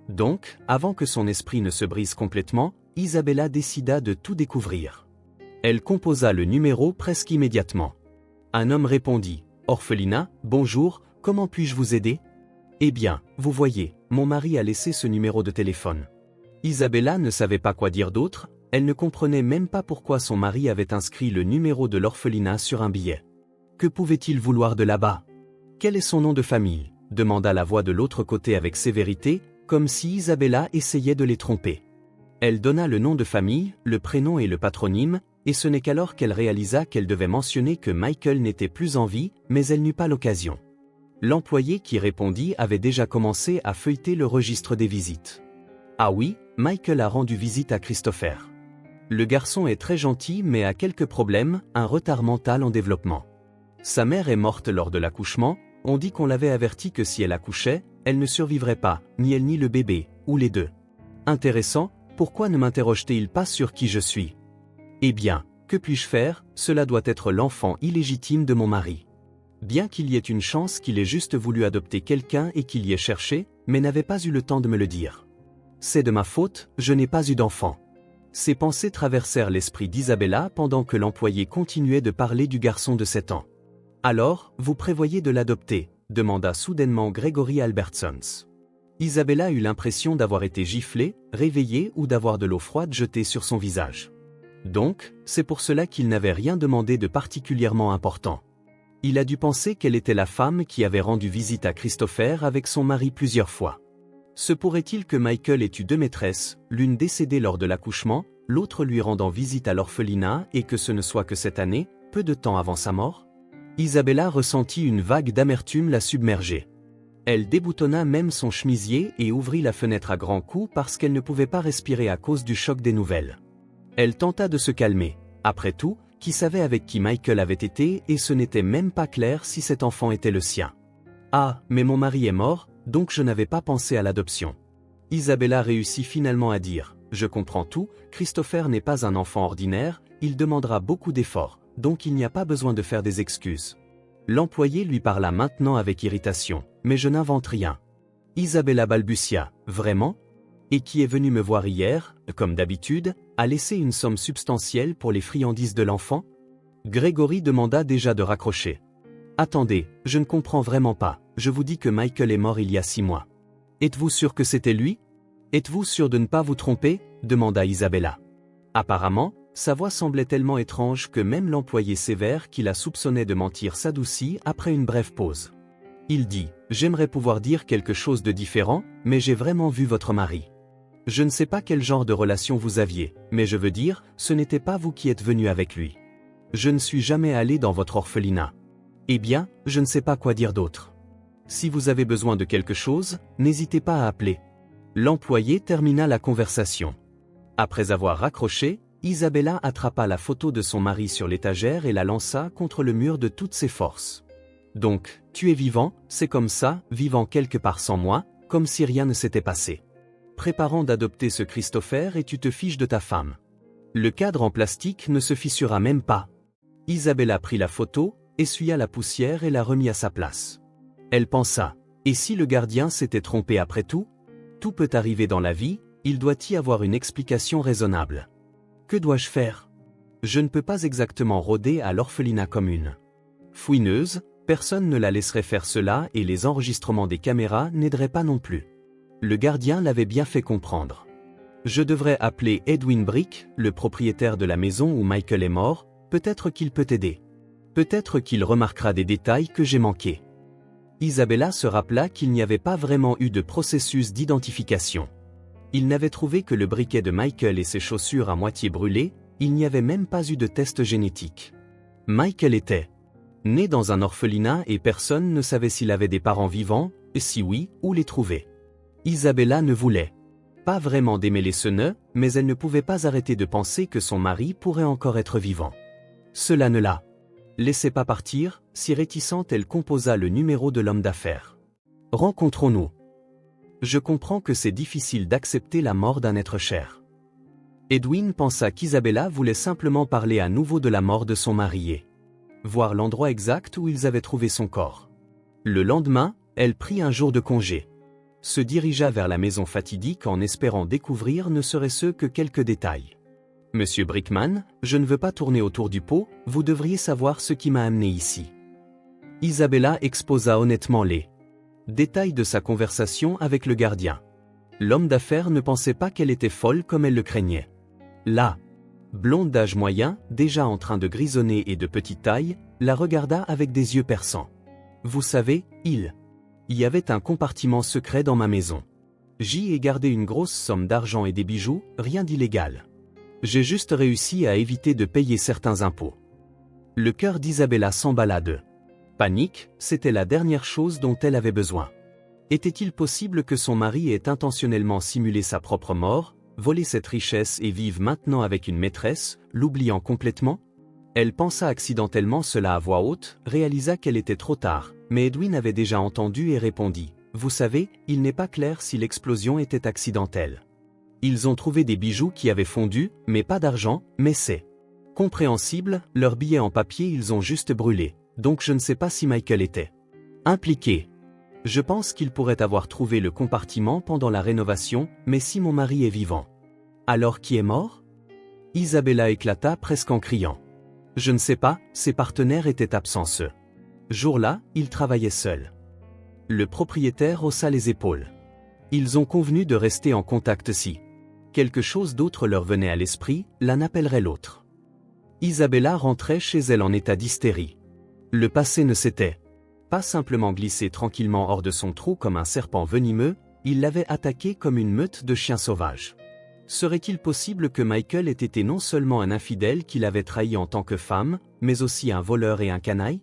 Donc, avant que son esprit ne se brise complètement, Isabella décida de tout découvrir. Elle composa le numéro presque immédiatement. Un homme répondit « Orphelinat, bonjour, comment puis-je vous aider ?»« Eh bien, vous voyez, mon mari a laissé ce numéro de téléphone. » Isabella ne savait pas quoi dire d'autre, elle ne comprenait même pas pourquoi son mari avait inscrit le numéro de l'orphelinat sur un billet. Que pouvait-il vouloir de là-bas? Quel est son nom de famille? Demanda la voix de l'autre côté avec sévérité, comme si Isabella essayait de les tromper. Elle donna le nom de famille, le prénom et le patronyme, et ce n'est qu'alors qu'elle réalisa qu'elle devait mentionner que Michael n'était plus en vie, mais elle n'eut pas l'occasion. L'employé qui répondit avait déjà commencé à feuilleter le registre des visites. Ah oui, Michael a rendu visite à Christopher. Le garçon est très gentil mais a quelques problèmes, un retard mental en développement. Sa mère est morte lors de l'accouchement, on dit qu'on l'avait averti que si elle accouchait, elle ne survivrait pas, ni elle ni le bébé, ou les deux. Intéressant, pourquoi ne m'interroge-t-il pas sur qui je suis? Eh bien, que puis-je faire? Cela doit être l'enfant illégitime de mon mari. Bien qu'il y ait une chance qu'il ait juste voulu adopter quelqu'un et qu'il y ait cherché, mais n'avait pas eu le temps de me le dire. C'est de ma faute, je n'ai pas eu d'enfant. Ces pensées traversèrent l'esprit d'Isabella pendant que l'employé continuait de parler du garçon de 7 ans. Alors, vous prévoyez de l'adopter? Demanda soudainement Gregory Albertsons. Isabella eut l'impression d'avoir été giflée, réveillée ou d'avoir de l'eau froide jetée sur son visage. Donc, c'est pour cela qu'il n'avait rien demandé de particulièrement important. Il a dû penser qu'elle était la femme qui avait rendu visite à Christopher avec son mari plusieurs fois. Se pourrait-il que Michael ait eu 2 maîtresses, l'une décédée lors de l'accouchement, l'autre lui rendant visite à l'orphelinat et que ce ne soit que cette année, peu de temps avant sa mort? Isabella ressentit une vague d'amertume la submerger. Elle déboutonna même son chemisier et ouvrit la fenêtre à grands coups parce qu'elle ne pouvait pas respirer à cause du choc des nouvelles. Elle tenta de se calmer. Après tout, qui savait avec qui Michael avait été et ce n'était même pas clair si cet enfant était le sien. Ah, mais mon mari est mort, donc je n'avais pas pensé à l'adoption. Isabella réussit finalement à dire « Je comprends tout, Christopher n'est pas un enfant ordinaire, il demandera beaucoup d'efforts, donc il n'y a pas besoin de faire des excuses. » L'employé lui parla maintenant avec irritation « Mais je n'invente rien. » Isabella balbutia « Vraiment ? Et qui est venu me voir hier, comme d'habitude, a laissé une somme substantielle pour les friandises de l'enfant? » Grégory demanda déjà de raccrocher. « Attendez, je ne comprends vraiment pas, je vous dis que Michael est mort il y a 6 mois. Êtes-vous sûr que c'était lui? Êtes-vous sûr de ne pas vous tromper? Demanda Isabella. Apparemment, sa voix semblait tellement étrange que même l'employé sévère qui la soupçonnait de mentir s'adoucit après une brève pause. Il dit « J'aimerais pouvoir dire quelque chose de différent, mais j'ai vraiment vu votre mari. » Je ne sais pas quel genre de relation vous aviez, mais je veux dire, ce n'était pas vous qui êtes venu avec lui. Je ne suis jamais allé dans votre orphelinat. Eh bien, je ne sais pas quoi dire d'autre. Si vous avez besoin de quelque chose, n'hésitez pas à appeler. L'employé termina la conversation. Après avoir raccroché, Isabella attrapa la photo de son mari sur l'étagère et la lança contre le mur de toutes ses forces. Donc, tu es vivant, c'est comme ça, vivant quelque part sans moi, comme si rien ne s'était passé. Préparant d'adopter ce Christopher et tu te fiches de ta femme. Le cadre en plastique ne se fissura même pas. Isabella prit la photo, essuya la poussière et la remit à sa place. Elle pensa, et si le gardien s'était trompé après tout? Tout peut arriver dans la vie, il doit y avoir une explication raisonnable. Que dois-je faire? Je ne peux pas exactement rôder à l'orphelinat comme une fouineuse, personne ne la laisserait faire cela et les enregistrements des caméras n'aideraient pas non plus. Le gardien l'avait bien fait comprendre. Je devrais appeler Edwin Brick, le propriétaire de la maison où Michael est mort, peut-être qu'il peut aider. Peut-être qu'il remarquera des détails que j'ai manqués. Isabella se rappela qu'il n'y avait pas vraiment eu de processus d'identification. Il n'avait trouvé que le briquet de Michael et ses chaussures à moitié brûlées, il n'y avait même pas eu de test génétique. Michael était né dans un orphelinat et personne ne savait s'il avait des parents vivants, et si oui, où les trouver. Isabella ne voulait pas vraiment démêler ce nœud, mais elle ne pouvait pas arrêter de penser que son mari pourrait encore être vivant. Cela ne la laissait pas partir, si réticente elle composa le numéro de l'homme d'affaires. Rencontrons-nous. Je comprends que c'est difficile d'accepter la mort d'un être cher. Edwin pensa qu'Isabella voulait simplement parler à nouveau de la mort de son mari et voir l'endroit exact où ils avaient trouvé son corps. Le lendemain, elle prit un jour de congé. Se dirigea vers la maison fatidique en espérant découvrir ne serait-ce que quelques détails. Monsieur Brickman, je ne veux pas tourner autour du pot, vous devriez savoir ce qui m'a amené ici. Isabella exposa honnêtement les détails de sa conversation avec le gardien. L'homme d'affaires ne pensait pas qu'elle était folle comme elle le craignait. La blonde d'âge moyen, déjà en train de grisonner et de petite taille, la regarda avec des yeux perçants. Vous savez, il y avait un compartiment secret dans ma maison. J'y ai gardé une grosse somme d'argent et des bijoux, rien d'illégal. J'ai juste réussi à éviter de payer certains impôts. Le cœur d'Isabella s'emballa de panique, c'était la dernière chose dont elle avait besoin. Était-il possible que son mari ait intentionnellement simulé sa propre mort, volé cette richesse et vive maintenant avec une maîtresse, l'oubliant complètement? Elle pensa accidentellement cela à voix haute, réalisa qu'elle était trop tard, mais Edwin avait déjà entendu et répondit. Vous savez, il n'est pas clair si l'explosion était accidentelle. Ils ont trouvé des bijoux qui avaient fondu, mais pas d'argent, mais c'est compréhensible, leurs billets en papier ils ont juste brûlé, donc je ne sais pas si Michael était impliqué. Je pense qu'il pourrait avoir trouvé le compartiment pendant la rénovation, mais si mon mari est vivant. Alors qui est mort? Isabella éclata presque en criant. Je ne sais pas, ses partenaires étaient absents ce jour-là, il travaillait seul. Le propriétaire haussa les épaules. Ils ont convenu de rester en contact si quelque chose d'autre leur venait à l'esprit, l'un appellerait l'autre. Isabella rentrait chez elle en état d'hystérie. Le passé ne s'était pas simplement glissé tranquillement hors de son trou comme un serpent venimeux, il l'avait attaqué comme une meute de chiens sauvages. Serait-il possible que Michael ait été non seulement un infidèle qui l'avait trahi en tant que femme, mais aussi un voleur et un canaille?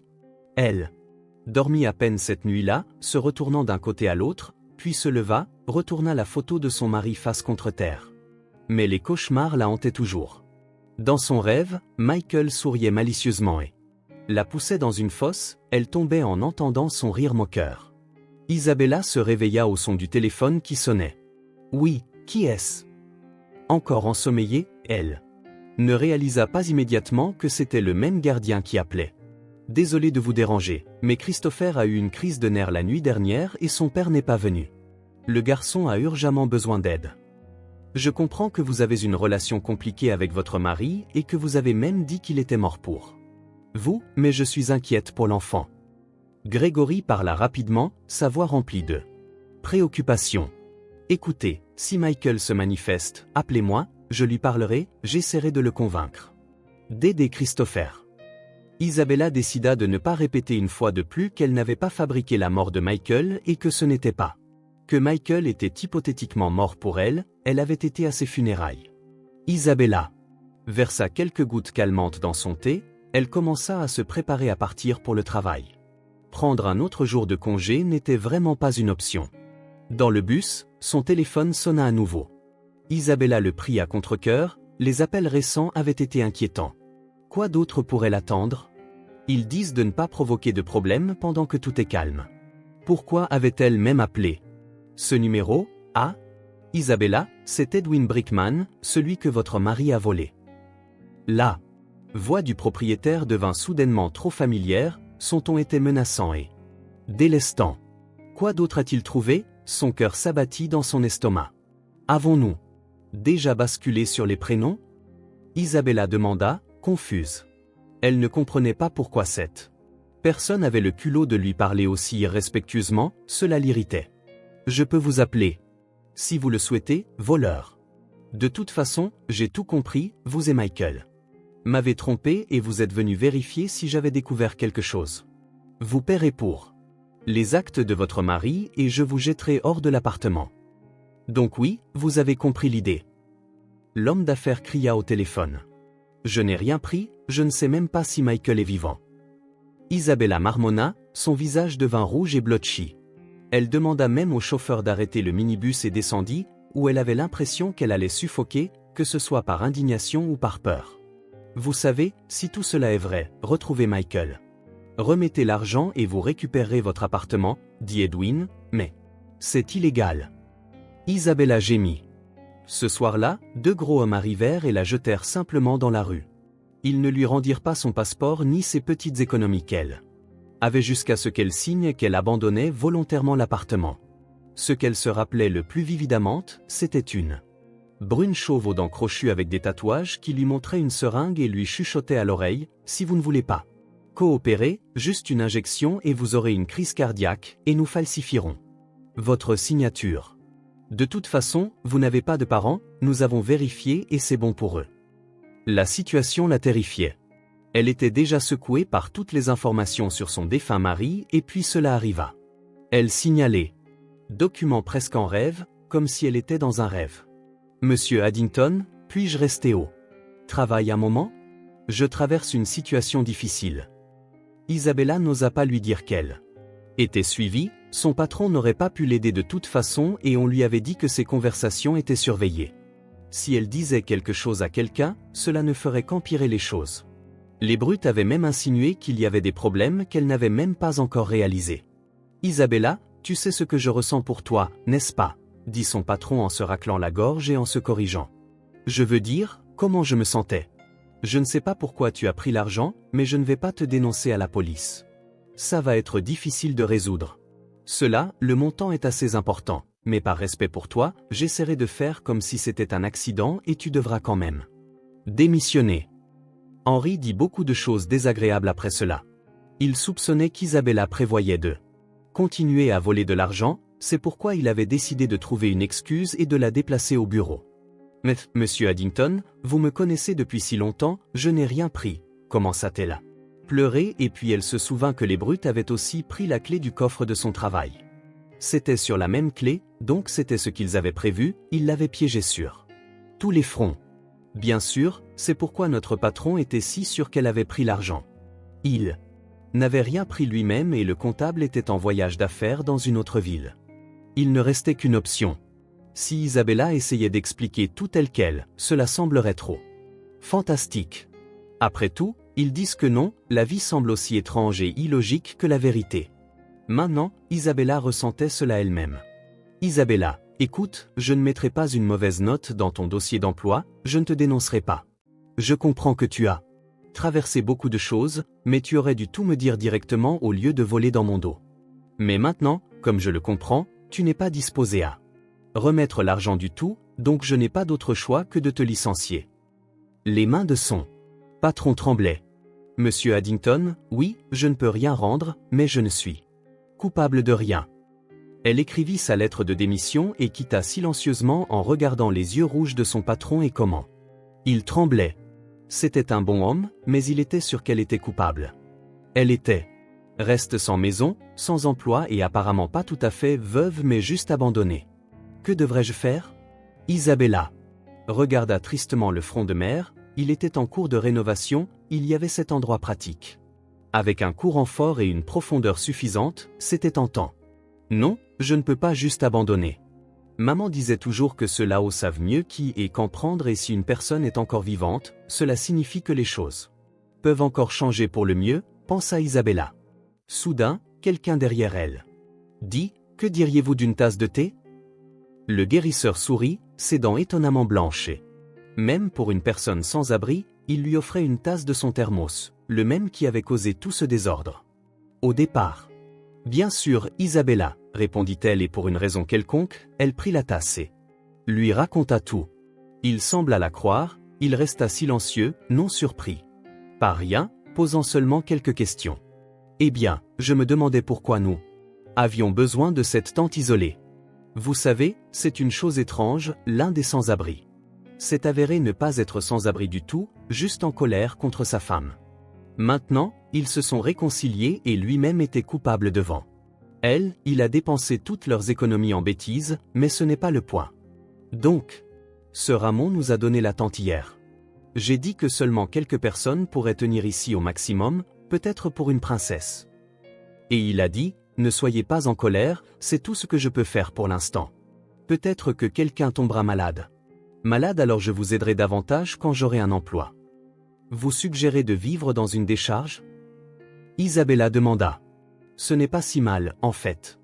Elle dormit à peine cette nuit-là, se retournant d'un côté à l'autre, puis se leva, retourna la photo de son mari face contre terre. Mais les cauchemars la hantaient toujours. Dans son rêve, Michael souriait malicieusement et la poussait dans une fosse, elle tombait en entendant son rire moqueur. Isabella se réveilla au son du téléphone qui sonnait. Oui, qui est-ce? Encore ensommeillée, elle ne réalisa pas immédiatement que c'était le même gardien qui appelait. Désolé de vous déranger, mais Christopher a eu une crise de nerfs la nuit dernière et son père n'est pas venu. Le garçon a urgemment besoin d'aide. Je comprends que vous avez une relation compliquée avec votre mari et que vous avez même dit qu'il était mort pour vous, mais je suis inquiète pour l'enfant. Grégory parla rapidement, sa voix remplie de préoccupation. Écoutez, si Michael se manifeste, appelez-moi, je lui parlerai, j'essaierai de le convaincre d'aider Christopher. Isabella décida de ne pas répéter une fois de plus qu'elle n'avait pas fabriqué la mort de Michael et que ce n'était pas Que Michael était hypothétiquement mort pour elle, elle avait été à ses funérailles. Isabella versa quelques gouttes calmantes dans son thé, elle commença à se préparer à partir pour le travail. Prendre un autre jour de congé n'était vraiment pas une option. Dans le bus, son téléphone sonna à nouveau. Isabella le prit à contre-cœur, les appels récents avaient été inquiétants. Quoi d'autre pourrait l'attendre? Ils disent de ne pas provoquer de problème pendant que tout est calme. Pourquoi avait-elle même appelé? Ce numéro, Isabella, c'est Edwin Brickman, celui que votre mari a volé. La voix du propriétaire devint soudainement trop familière, son ton était menaçant et délestant. Quoi d'autre a-t-il trouvé? Son cœur s'abattit dans son estomac. Avons-nous déjà basculé sur les prénoms? Isabella demanda, confuse. Elle ne comprenait pas pourquoi cette personne avait le culot de lui parler aussi irrespectueusement, cela l'irritait. Je peux vous appeler, si vous le souhaitez, voleur. De toute façon, j'ai tout compris, vous et Michael m'avez trompé et vous êtes venu vérifier si j'avais découvert quelque chose. Vous paierez pour les actes de votre mari et je vous jetterai hors de l'appartement. Donc oui, vous avez compris l'idée. L'homme d'affaires cria au téléphone. Je n'ai rien pris, je ne sais même pas si Michael est vivant. Isabella marmonna, son visage devint rouge et blotchi. Elle demanda même au chauffeur d'arrêter le minibus et descendit, où elle avait l'impression qu'elle allait suffoquer, que ce soit par indignation ou par peur. Vous savez, si tout cela est vrai, retrouvez Michael. Remettez l'argent et vous récupérerez votre appartement, dit Edwin, mais c'est illégal. Isabella gémit. Ce soir-là, deux gros hommes arrivèrent et la jetèrent simplement dans la rue. Ils ne lui rendirent pas son passeport ni ses petites économies qu'elle avait jusqu'à ce qu'elle signe qu'elle abandonnait volontairement l'appartement. Ce qu'elle se rappelait le plus vividement, c'était une brune chauve aux dents crochues avec des tatouages qui lui montrait une seringue et lui chuchotait à l'oreille, si vous ne voulez pas coopérer, juste une injection et vous aurez une crise cardiaque, et nous falsifierons votre signature. De toute façon, vous n'avez pas de parents, nous avons vérifié et c'est bon pour eux. La situation la terrifiait. Elle était déjà secouée par toutes les informations sur son défunt mari et puis cela arriva. Elle signalait. Document presque en rêve, comme si elle était dans un rêve. Monsieur Addington, puis-je rester au travail un moment? Je traverse une situation difficile. Isabella n'osa pas lui dire qu'elle était suivie, son patron n'aurait pas pu l'aider de toute façon et on lui avait dit que ses conversations étaient surveillées. Si elle disait quelque chose à quelqu'un, cela ne ferait qu'empirer les choses. Les brutes avaient même insinué qu'il y avait des problèmes qu'elle n'avait même pas encore réalisés. Isabella, tu sais ce que je ressens pour toi, n'est-ce pas? Dit son patron en se raclant la gorge et en se corrigeant. Je veux dire, comment je me sentais. Je ne sais pas pourquoi tu as pris l'argent, mais je ne vais pas te dénoncer à la police. Ça va être difficile de résoudre. Cela, le montant est assez important, mais par respect pour toi, j'essaierai de faire comme si c'était un accident et tu devras quand même démissionner. Henry dit beaucoup de choses désagréables après cela. Il soupçonnait qu'Isabella prévoyait de continuer à voler de l'argent, c'est pourquoi il avait décidé de trouver une excuse et de la déplacer au bureau. Mais, monsieur Addington, vous me connaissez depuis si longtemps, je n'ai rien pris, commença-t-elle à pleurer et puis elle se souvint que les brutes avaient aussi pris la clé du coffre de son travail. C'était sur la même clé, donc c'était ce qu'ils avaient prévu, ils l'avaient piégé sur tous les fronts. Bien sûr, c'est pourquoi notre patron était si sûr qu'elle avait pris l'argent. Il n'avait rien pris lui-même et le comptable était en voyage d'affaires dans une autre ville. Il ne restait qu'une option. Si Isabella essayait d'expliquer tout tel quel, cela semblerait trop fantastique. Après tout, ils disent que non, la vie semble aussi étrange et illogique que la vérité. Maintenant, Isabella ressentait cela elle-même. Isabella, écoute, je ne mettrai pas une mauvaise note dans ton dossier d'emploi, je ne te dénoncerai pas. Je comprends que tu as traversé beaucoup de choses, mais tu aurais dû tout me dire directement au lieu de voler dans mon dos. Mais maintenant, comme je le comprends, tu n'es pas disposé à remettre l'argent du tout, donc je n'ai pas d'autre choix que de te licencier. Les mains de son patron tremblaient. Monsieur Addington, oui, je ne peux rien rendre, mais je ne suis coupable de rien. Elle écrivit sa lettre de démission et quitta silencieusement en regardant les yeux rouges de son patron et comment il tremblait. C'était un bon homme, mais il était sûr qu'elle était coupable. Elle était Reste sans maison, sans emploi et apparemment pas tout à fait veuve mais juste abandonnée. Que devrais-je faire? Isabella regarda tristement le front de mer, il était en cours de rénovation, il y avait cet endroit pratique. Avec un courant fort et une profondeur suffisante, c'était tentant. Non, je ne peux pas juste abandonner. Maman disait toujours que ceux là-haut savent mieux qui et quand prendre et si une personne est encore vivante, cela signifie que les choses peuvent encore changer pour le mieux, pensa Isabella. Soudain, quelqu'un derrière elle dit « Que diriez-vous d'une tasse de thé ?» Le guérisseur sourit, ses dents étonnamment blanches et, même pour une personne sans abri, il lui offrait une tasse de son thermos, le même qui avait causé tout ce désordre. Au départ. Bien sûr, Isabella, répondit-elle et pour une raison quelconque, elle prit la tasse et lui raconta tout. Il sembla la croire, il resta silencieux, non surpris. Pas rien, posant seulement quelques questions. Eh bien, je me demandais pourquoi nous avions besoin de cette tente isolée. Vous savez, c'est une chose étrange, l'un des sans-abri s'est avéré ne pas être sans-abri du tout, juste en colère contre sa femme. Maintenant, ils se sont réconciliés et lui-même était coupable devant elle, il a dépensé toutes leurs économies en bêtises, mais ce n'est pas le point. Donc, ce Ramon nous a donné la tente hier. J'ai dit que seulement quelques personnes pourraient tenir ici au maximum, peut-être pour une princesse. Et il a dit, ne soyez pas en colère, c'est tout ce que je peux faire pour l'instant. Peut-être que quelqu'un tombera malade. Malade alors je vous aiderai davantage quand j'aurai un emploi. Vous suggérez de vivre dans une décharge? Isabella demanda. Ce n'est pas si mal, en fait.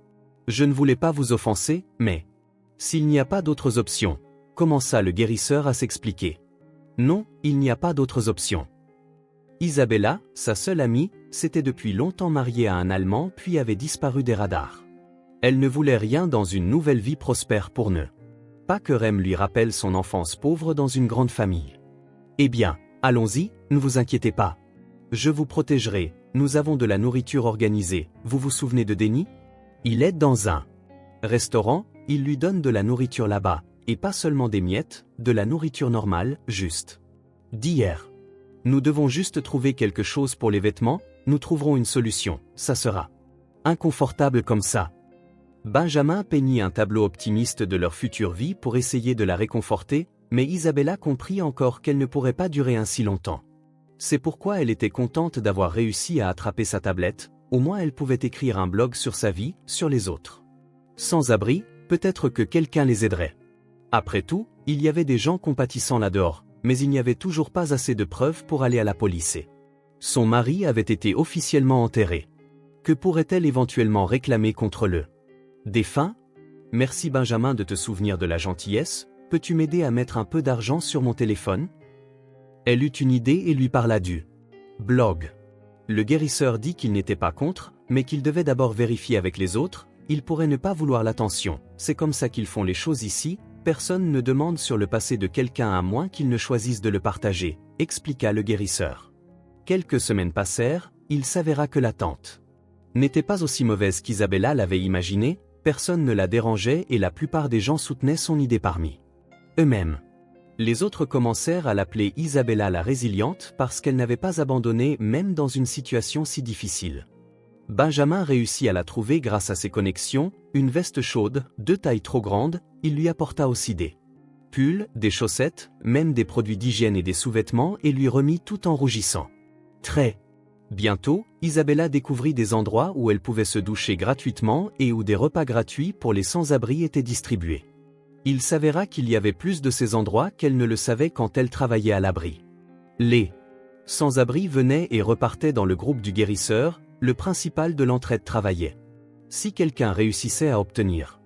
Je ne voulais pas vous offenser, mais s'il n'y a pas d'autres options, commença le guérisseur à s'expliquer. Non, il n'y a pas d'autres options. Isabella, sa seule amie, s'était depuis longtemps mariée à un Allemand puis avait disparu des radars. Elle ne voulait rien dans une nouvelle vie prospère pour ne pas que Rem lui rappelle son enfance pauvre dans une grande famille. Eh bien, allons-y, ne vous inquiétez pas. Je vous protégerai, nous avons de la nourriture organisée, vous vous souvenez de Denis? Il est dans un restaurant, il lui donne de la nourriture là-bas, et pas seulement des miettes, de la nourriture normale, juste. D'hier. Nous devons juste trouver quelque chose pour les vêtements, nous trouverons une solution, ça sera inconfortable comme ça. Benjamin peignit un tableau optimiste de leur future vie pour essayer de la réconforter, mais Isabella comprit encore qu'elle ne pourrait pas durer ainsi longtemps. C'est pourquoi elle était contente d'avoir réussi à attraper sa tablette, au moins elle pouvait écrire un blog sur sa vie, sur les autres. Sans abri, peut-être que quelqu'un les aiderait. Après tout, il y avait des gens compatissants là-dehors, mais il n'y avait toujours pas assez de preuves pour aller à la police. Son mari avait été officiellement enterré. Que pourrait-elle éventuellement réclamer contre le défunt? Merci Benjamin de te souvenir de la gentillesse, peux-tu m'aider à mettre un peu d'argent sur mon téléphone? Elle eut une idée et lui parla du blog. Le guérisseur dit qu'il n'était pas contre, mais qu'il devait d'abord vérifier avec les autres, il pourrait ne pas vouloir l'attention, c'est comme ça qu'ils font les choses ici, personne ne demande sur le passé de quelqu'un à moins qu'il ne choisisse de le partager, expliqua le guérisseur. Quelques semaines passèrent, il s'avéra que la tante n'était pas aussi mauvaise qu'Isabella l'avait imaginé, personne ne la dérangeait et la plupart des gens soutenaient son idée parmi eux-mêmes. Les autres commencèrent à l'appeler Isabella la résiliente parce qu'elle n'avait pas abandonné même dans une situation si difficile. Benjamin réussit à la trouver grâce à ses connexions, une veste chaude, 2 tailles trop grandes, il lui apporta aussi des pulls, des chaussettes, même des produits d'hygiène et des sous-vêtements et lui remit tout en rougissant. Très bientôt, Isabella découvrit des endroits où elle pouvait se doucher gratuitement et où des repas gratuits pour les sans-abri étaient distribués. Il s'avéra qu'il y avait plus de ces endroits qu'elle ne le savait quand elle travaillait à l'abri. Les sans-abri venaient et repartaient dans le groupe du guérisseur, le principal de l'entraide travaillait. Si quelqu'un réussissait à obtenir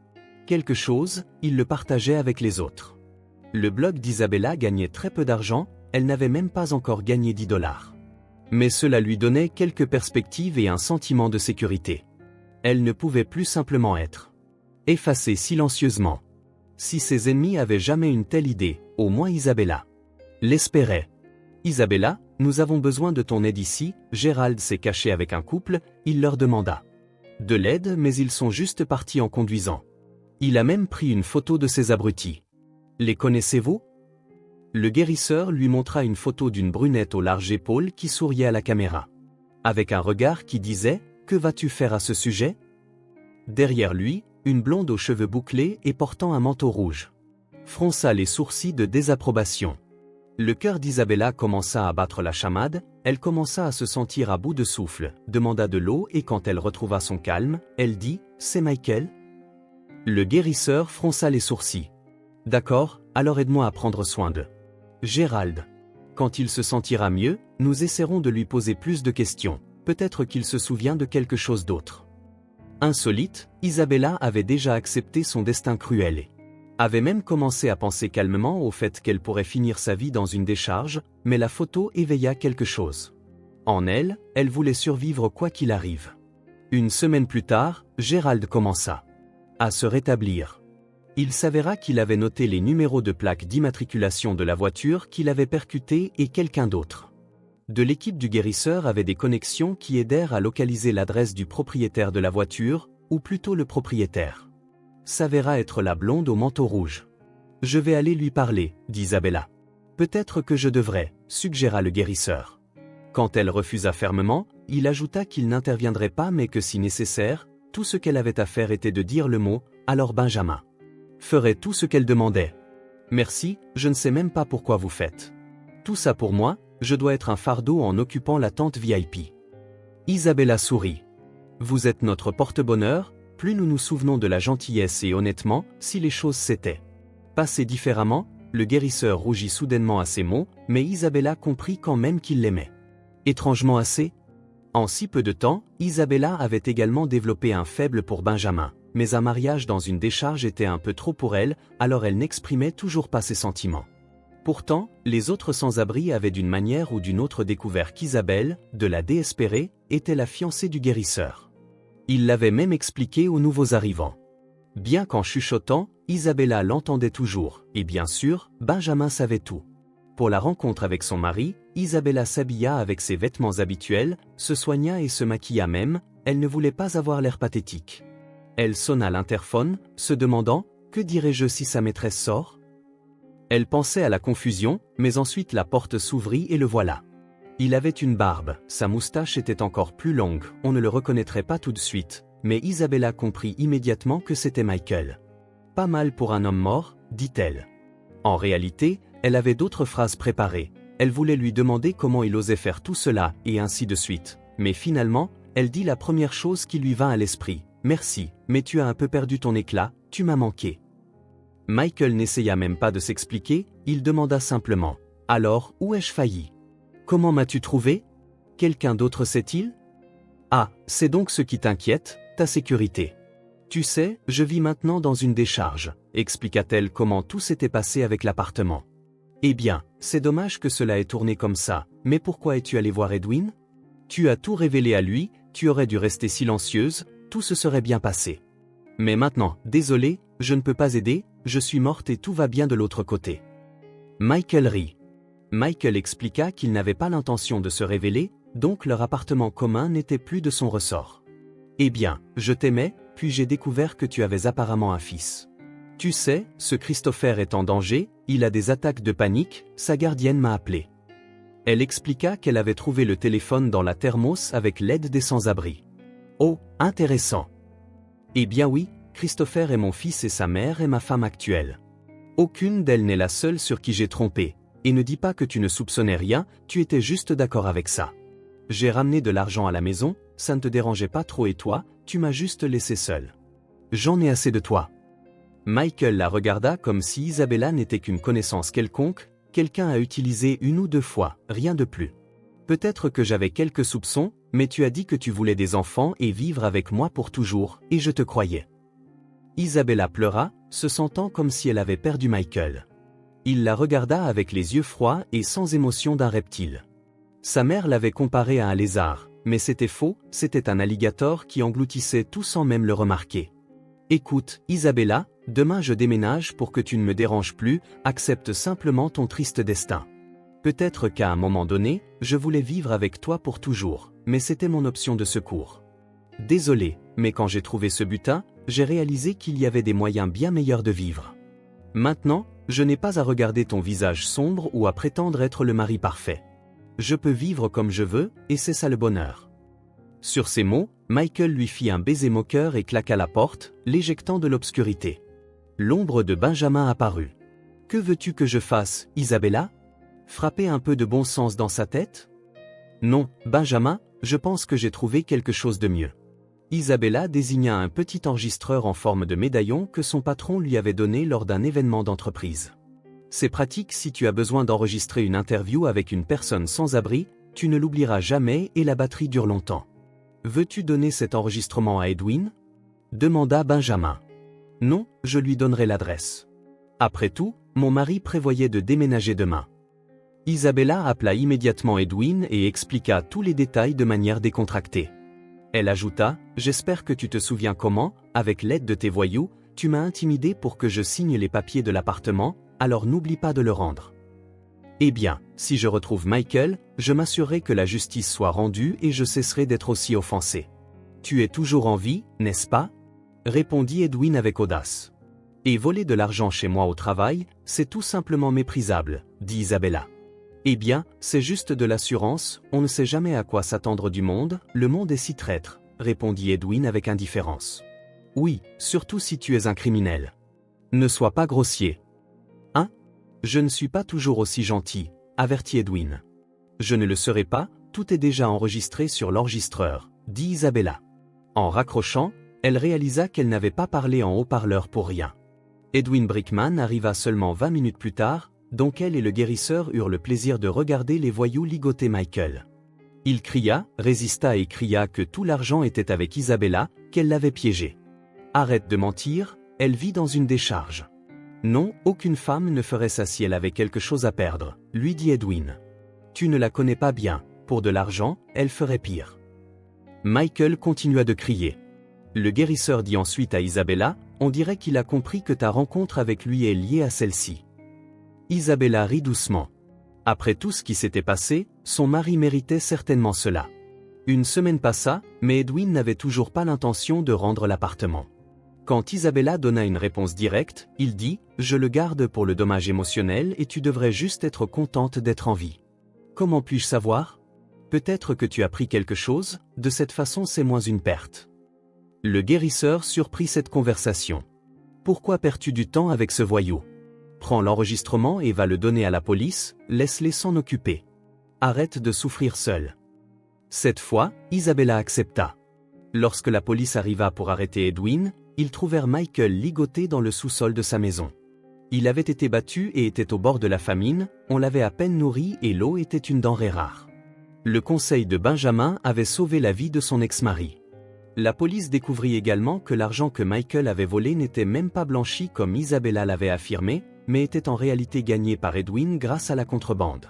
quelque chose, il le partageait avec les autres. Le blog d'Isabella gagnait très peu d'argent, elle n'avait même pas encore gagné $10. Mais cela lui donnait quelques perspectives et un sentiment de sécurité. Elle ne pouvait plus simplement être effacée silencieusement. Si ses ennemis avaient jamais une telle idée, au moins Isabella l'espérait. Isabella, nous avons besoin de ton aide ici, Gérald s'est caché avec un couple, il leur demanda de l'aide mais ils sont juste partis en conduisant. Il a même pris une photo de ces abrutis. Les connaissez-vous? Le guérisseur lui montra une photo d'une brunette aux larges épaules qui souriait à la caméra. Avec un regard qui disait « Que vas-tu faire à ce sujet? Derrière lui, une blonde aux cheveux bouclés et portant un manteau rouge fronça les sourcils de désapprobation. Le cœur d'Isabella commença à battre la chamade, elle commença à se sentir à bout de souffle, demanda de l'eau et quand elle retrouva son calme, elle dit « C'est Michael ?» Le guérisseur fronça les sourcils. « D'accord, alors aide-moi à prendre soin de Gérald. Quand il se sentira mieux, nous essaierons de lui poser plus de questions, peut-être qu'il se souvient de quelque chose d'autre. » Insolite, Isabella avait déjà accepté son destin cruel et avait même commencé à penser calmement au fait qu'elle pourrait finir sa vie dans une décharge, mais la photo éveilla quelque chose. En elle, elle voulait survivre quoi qu'il arrive. Une semaine plus tard, Gérald commença à se rétablir. Il s'avéra qu'il avait noté les numéros de plaque d'immatriculation de la voiture qu'il avait percutée et quelqu'un d'autre de l'équipe du guérisseur avait des connexions qui aidèrent à localiser l'adresse du propriétaire de la voiture, ou plutôt le propriétaire s'avéra être la blonde au manteau rouge. « Je vais aller lui parler, » dit Isabella. « Peut-être que je devrais, » suggéra le guérisseur. Quand elle refusa fermement, il ajouta qu'il n'interviendrait pas mais que si nécessaire, tout ce qu'elle avait à faire était de dire le mot, alors Benjamin ferait tout ce qu'elle demandait. « Merci, je ne sais même pas pourquoi vous faites tout ça pour moi, je dois être un fardeau en occupant la tente VIP. » Isabella sourit. « Vous êtes notre porte-bonheur, plus nous nous souvenons de la gentillesse et honnêtement, si les choses s'étaient passées différemment, » le guérisseur rougit soudainement à ces mots, mais Isabella comprit quand même qu'il l'aimait. Étrangement assez. En si peu de temps, Isabella avait également développé un faible pour Benjamin, mais un mariage dans une décharge était un peu trop pour elle, alors elle n'exprimait toujours pas ses sentiments. Pourtant, les autres sans-abri avaient d'une manière ou d'une autre découvert qu'Isabelle, de la désespérée, était la fiancée du guérisseur. Il l'avait même expliqué aux nouveaux arrivants. Bien qu'en chuchotant, Isabella l'entendait toujours, et bien sûr, Benjamin savait tout. Pour la rencontre avec son mari, Isabella s'habilla avec ses vêtements habituels, se soigna et se maquilla même, elle ne voulait pas avoir l'air pathétique. Elle sonna l'interphone, se demandant « Que dirais-je si sa maîtresse sort ?» Elle pensait à la confusion, mais ensuite la porte s'ouvrit et le voilà. Il avait une barbe, sa moustache était encore plus longue, on ne le reconnaîtrait pas tout de suite, mais Isabella comprit immédiatement que c'était Michael. « Pas mal pour un homme mort, » dit-elle. En réalité, elle avait d'autres phrases préparées, elle voulait lui demander comment il osait faire tout cela, et ainsi de suite, mais finalement, elle dit la première chose qui lui vint à l'esprit. « Merci, mais tu as un peu perdu ton éclat, tu m'as manqué. » Michael n'essaya même pas de s'expliquer, il demanda simplement « Alors, où ai-je failli? Comment m'as-tu trouvé? Quelqu'un d'autre sait-il? » « Ah, c'est donc ce qui t'inquiète, ta sécurité. Tu sais, je vis maintenant dans une décharge, » expliqua-t-elle comment tout s'était passé avec l'appartement. « Eh bien, c'est dommage que cela ait tourné comme ça, mais pourquoi es-tu allé voir Edwin? Tu as tout révélé à lui, tu aurais dû rester silencieuse, tout se serait bien passé. Mais maintenant, désolé, je ne peux pas aider, je suis morte et tout va bien de l'autre côté. » Michael rit. Michael expliqua qu'il n'avait pas l'intention de se révéler, donc leur appartement commun n'était plus de son ressort. « Eh bien, je t'aimais, puis j'ai découvert que tu avais apparemment un fils. Tu sais, ce Christopher est en danger, il a des attaques de panique, sa gardienne m'a appelé. » Elle expliqua qu'elle avait trouvé le téléphone dans la thermos avec l'aide des sans-abri. « Oh, intéressant. Eh bien oui, Christopher est mon fils et sa mère est ma femme actuelle. Aucune d'elles n'est la seule sur qui j'ai trompé. Et ne dis pas que tu ne soupçonnais rien, tu étais juste d'accord avec ça. J'ai ramené de l'argent à la maison, ça ne te dérangeait pas trop et toi, tu m'as juste laissé seule. J'en ai assez de toi. » Michael la regarda comme si Isabella n'était qu'une connaissance quelconque, quelqu'un à utiliser une ou deux fois, rien de plus. Peut-être que j'avais quelques soupçons, mais tu as dit que tu voulais des enfants et vivre avec moi pour toujours, et je te croyais. Isabella pleura, se sentant comme si elle avait perdu Michael. Il la regarda avec les yeux froids et sans émotion d'un reptile. Sa mère l'avait comparé à un lézard, mais c'était faux, c'était un alligator qui engloutissait tout sans même le remarquer. « Écoute, Isabella, demain je déménage pour que tu ne me déranges plus, accepte simplement ton triste destin. Peut-être qu'à un moment donné, je voulais vivre avec toi pour toujours, mais c'était mon option de secours. Désolé, mais quand j'ai trouvé ce butin, j'ai réalisé qu'il y avait des moyens bien meilleurs de vivre. Maintenant, je n'ai pas à regarder ton visage sombre ou à prétendre être le mari parfait. Je peux vivre comme je veux, et c'est ça le bonheur. » Sur ces mots, Michael lui fit un baiser moqueur et claqua la porte, l'éjectant de l'obscurité. L'ombre de Benjamin apparut. « Que veux-tu que je fasse, Isabella ? Frapper un peu de bon sens dans sa tête ? » ?»« Non, Benjamin, je pense que j'ai trouvé quelque chose de mieux. » Isabella désigna un petit enregistreur en forme de médaillon que son patron lui avait donné lors d'un événement d'entreprise. C'est pratique si tu as besoin d'enregistrer une interview avec une personne sans abri, tu ne l'oublieras jamais et la batterie dure longtemps. Veux-tu donner cet enregistrement à Edwin ? Demanda Benjamin. Non, je lui donnerai l'adresse. Après tout, mon mari prévoyait de déménager demain. Isabella appela immédiatement Edwin et expliqua tous les détails de manière décontractée. Elle ajouta, « J'espère que tu te souviens comment, avec l'aide de tes voyous, tu m'as intimidé pour que je signe les papiers de l'appartement, alors n'oublie pas de le rendre. » Eh bien, si je retrouve Michael, je m'assurerai que la justice soit rendue et je cesserai d'être aussi offensé. Tu es toujours en vie, n'est-ce pas ? Répondit Edwin avec audace. Et voler de l'argent chez moi au travail, c'est tout simplement méprisable, dit Isabella. Eh bien, c'est juste de l'assurance, on ne sait jamais à quoi s'attendre du monde, le monde est si traître, répondit Edwin avec indifférence. Oui, surtout si tu es un criminel. Ne sois pas grossier. Hein ? Je ne suis pas toujours aussi gentil, avertit Edwin. Je ne le serai pas, tout est déjà enregistré sur l'enregistreur, dit Isabella. En raccrochant, elle réalisa qu'elle n'avait pas parlé en haut-parleur pour rien. Edwin Brickman arriva seulement 20 minutes plus tard, donc elle et le guérisseur eurent le plaisir de regarder les voyous ligoter Michael. Il cria, résista et cria que tout l'argent était avec Isabella, qu'elle l'avait piégé. Arrête de mentir, elle vit dans une décharge. Non, aucune femme ne ferait ça si elle avait quelque chose à perdre, lui dit Edwin. Tu ne la connais pas bien, pour de l'argent, elle ferait pire. Michael continua de crier. Le guérisseur dit ensuite à Isabella, on dirait qu'il a compris que ta rencontre avec lui est liée à celle-ci. Isabella rit doucement. Après tout ce qui s'était passé, son mari méritait certainement cela. Une semaine passa, mais Edwin n'avait toujours pas l'intention de rendre l'appartement. Quand Isabella donna une réponse directe, il dit « Je le garde pour le dommage émotionnel et tu devrais juste être contente d'être en vie. » Comment puis-je savoir ? Peut-être que tu as pris quelque chose, de cette façon c'est moins une perte. Le guérisseur surprit cette conversation. Pourquoi perds-tu du temps avec ce voyou ? Prends l'enregistrement et va le donner à la police, laisse-les s'en occuper. Arrête de souffrir seul. Cette fois, Isabella accepta. Lorsque la police arriva pour arrêter Edwin, ils trouvèrent Michael ligoté dans le sous-sol de sa maison. Il avait été battu et était au bord de la famine, on l'avait à peine nourri et l'eau était une denrée rare. Le conseil de Benjamin avait sauvé la vie de son ex-mari. La police découvrit également que l'argent que Michael avait volé n'était même pas blanchi comme Isabella l'avait affirmé, mais était en réalité gagné par Edwin grâce à la contrebande.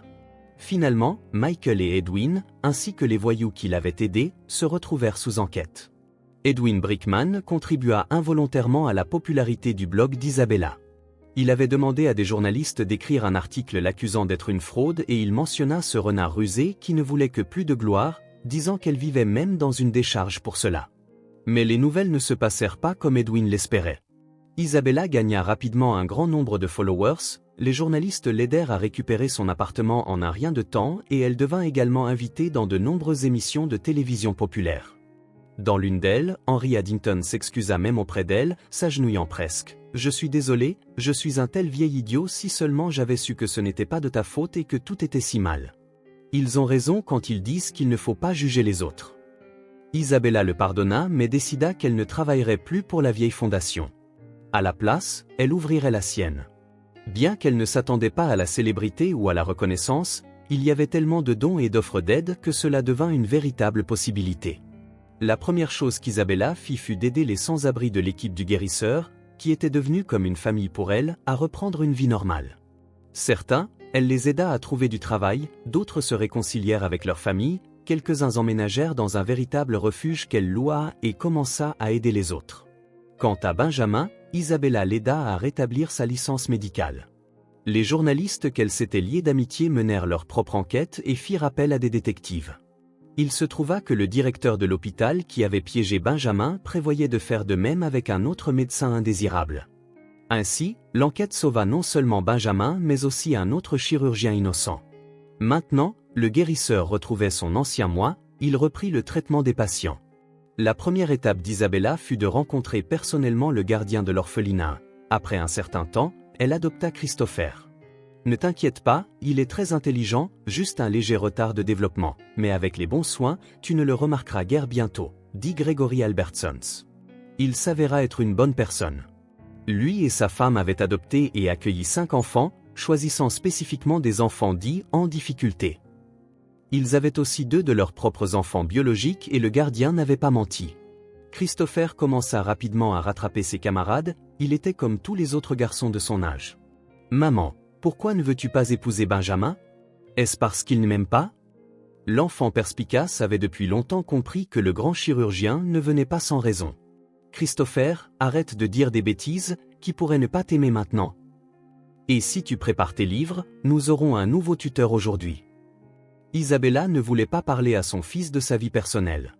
Finalement, Michael et Edwin, ainsi que les voyous qui l'avaient aidé, se retrouvèrent sous enquête. Edwin Brickman contribua involontairement à la popularité du blog d'Isabella. Il avait demandé à des journalistes d'écrire un article l'accusant d'être une fraude et il mentionna ce renard rusé qui ne voulait que plus de gloire, disant qu'elle vivait même dans une décharge pour cela. Mais les nouvelles ne se passèrent pas comme Edwin l'espérait. Isabella gagna rapidement un grand nombre de followers, les journalistes l'aidèrent à récupérer son appartement en un rien de temps et elle devint également invitée dans de nombreuses émissions de télévision populaires. Dans l'une d'elles, Henry Addington s'excusa même auprès d'elle, s'agenouillant presque. « Je suis désolé, je suis un tel vieil idiot si seulement j'avais su que ce n'était pas de ta faute et que tout était si mal. » Ils ont raison quand ils disent qu'il ne faut pas juger les autres. Isabella le pardonna mais décida qu'elle ne travaillerait plus pour la vieille fondation. À la place, elle ouvrirait la sienne. Bien qu'elle ne s'attendait pas à la célébrité ou à la reconnaissance, il y avait tellement de dons et d'offres d'aide que cela devint une véritable possibilité. La première chose qu'Isabella fit fut d'aider les sans-abri de l'équipe du guérisseur, qui était devenue comme une famille pour elle, à reprendre une vie normale. Certains, elle les aida à trouver du travail, d'autres se réconcilièrent avec leur famille, quelques-uns emménagèrent dans un véritable refuge qu'elle loua et commença à aider les autres. Quant à Benjamin, Isabella l'aida à rétablir sa licence médicale. Les journalistes qu'elle s'était liés d'amitié menèrent leur propre enquête et firent appel à des détectives. Il se trouva que le directeur de l'hôpital qui avait piégé Benjamin prévoyait de faire de même avec un autre médecin indésirable. Ainsi, l'enquête sauva non seulement Benjamin mais aussi un autre chirurgien innocent. Maintenant, le guérisseur retrouvait son ancien moi, il reprit le traitement des patients. La première étape d'Isabella fut de rencontrer personnellement le gardien de l'orphelinat. Après un certain temps, elle adopta Christopher. Ne t'inquiète pas, il est très intelligent, juste un léger retard de développement, mais avec les bons soins, tu ne le remarqueras guère bientôt, dit Gregory Albertsons. Il s'avéra être une bonne personne. Lui et sa femme avaient adopté et accueilli 5 enfants, choisissant spécifiquement des enfants dits en difficulté. Ils avaient aussi 2 de leurs propres enfants biologiques et le gardien n'avait pas menti. Christopher commença rapidement à rattraper ses camarades, il était comme tous les autres garçons de son âge. « Maman, pourquoi ne veux-tu pas épouser Benjamin? Est-ce parce qu'il ne m'aime pas ?» L'enfant perspicace avait depuis longtemps compris que le grand chirurgien ne venait pas sans raison. « Christopher, arrête de dire des bêtises, qui pourrait ne pas t'aimer maintenant. Et si tu prépares tes livres, nous aurons un nouveau tuteur aujourd'hui. » Isabella ne voulait pas parler à son fils de sa vie personnelle.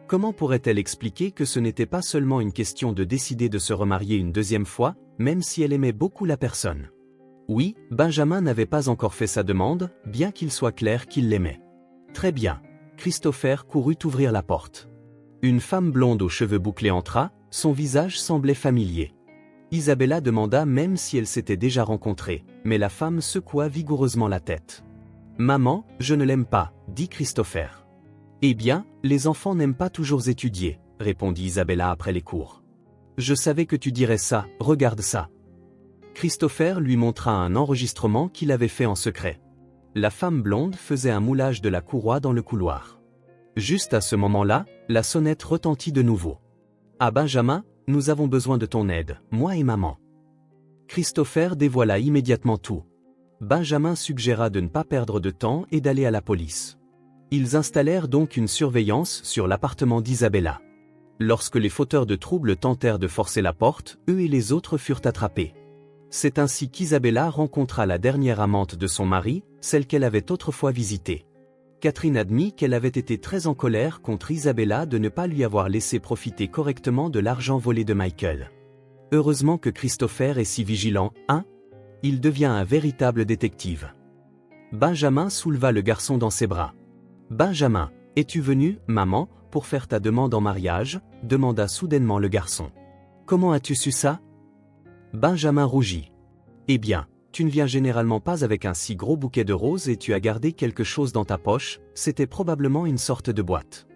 Comment pourrait-elle expliquer que ce n'était pas seulement une question de décider de se remarier une deuxième fois, même si elle aimait beaucoup la personne? Oui, Benjamin n'avait pas encore fait sa demande, bien qu'il soit clair qu'il l'aimait. Très bien. Christopher courut ouvrir la porte. Une femme blonde aux cheveux bouclés entra, son visage semblait familier. Isabella demanda même si elle s'était déjà rencontrée, mais la femme secoua vigoureusement la tête. « Maman, je ne l'aime pas, dit Christopher. »« Eh bien, les enfants n'aiment pas toujours étudier, répondit Isabella après les cours. »« Je savais que tu dirais ça, regarde ça. » Christopher lui montra un enregistrement qu'il avait fait en secret. La femme blonde faisait un moulage de la courroie dans le couloir. Juste à ce moment-là, la sonnette retentit de nouveau. « Ah Benjamin, nous avons besoin de ton aide, moi et maman. » Christopher dévoila immédiatement tout. Benjamin suggéra de ne pas perdre de temps et d'aller à la police. Ils installèrent donc une surveillance sur l'appartement d'Isabella. Lorsque les fauteurs de troubles tentèrent de forcer la porte, eux et les autres furent attrapés. C'est ainsi qu'Isabella rencontra la dernière amante de son mari, celle qu'elle avait autrefois visitée. Catherine admit qu'elle avait été très en colère contre Isabella de ne pas lui avoir laissé profiter correctement de l'argent volé de Michael. Heureusement que Christopher est si vigilant, hein? Il devient un véritable détective. Benjamin souleva le garçon dans ses bras. « Benjamin, es-tu venu, maman, pour faire ta demande en mariage ?» demanda soudainement le garçon. « Comment as-tu su ça ?» Benjamin rougit. « Eh bien, tu ne viens généralement pas avec un si gros bouquet de roses et tu as gardé quelque chose dans ta poche, c'était probablement une sorte de boîte.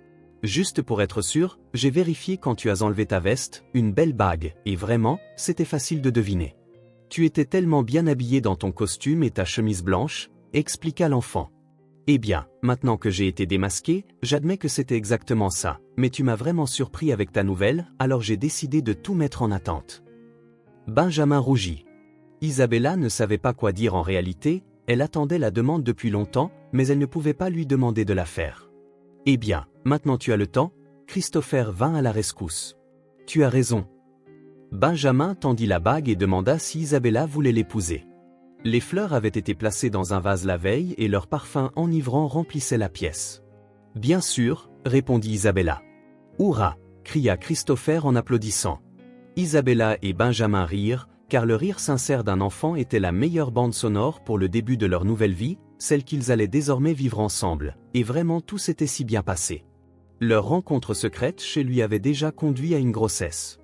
Juste pour être sûr, j'ai vérifié quand tu as enlevé ta veste, une belle bague, et vraiment, c'était facile de deviner. Tu étais tellement bien habillé dans ton costume et ta chemise blanche, expliqua l'enfant. Eh bien, maintenant que j'ai été démasqué, j'admets que c'était exactement ça, mais tu m'as vraiment surpris avec ta nouvelle, alors j'ai décidé de tout mettre en attente. » Benjamin rougit. Isabella ne savait pas quoi dire en réalité, elle attendait la demande depuis longtemps, mais elle ne pouvait pas lui demander de la faire. « Eh bien, maintenant tu as le temps ?» Christopher vint à la rescousse. « Tu as raison. » Benjamin tendit la bague et demanda si Isabella voulait l'épouser. Les fleurs avaient été placées dans un vase la veille et leur parfum enivrant remplissait la pièce. « Bien sûr, répondit Isabella. »« Hourra !» cria Christopher en applaudissant. Isabella et Benjamin rirent, car le rire sincère d'un enfant était la meilleure bande sonore pour le début de leur nouvelle vie, celle qu'ils allaient désormais vivre ensemble, et vraiment tout s'était si bien passé. Leur rencontre secrète chez lui avait déjà conduit à une grossesse.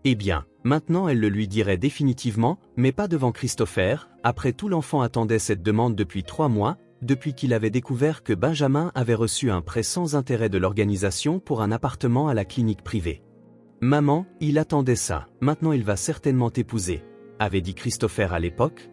Eh bien, maintenant elle le lui dirait définitivement, mais pas devant Christopher. Après tout, l'enfant attendait cette demande depuis 3 mois, depuis qu'il avait découvert que Benjamin avait reçu un prêt sans intérêt de l'organisation pour un appartement à la clinique privée. « Maman, il attendait ça, maintenant il va certainement t'épouser », avait dit Christopher à l'époque,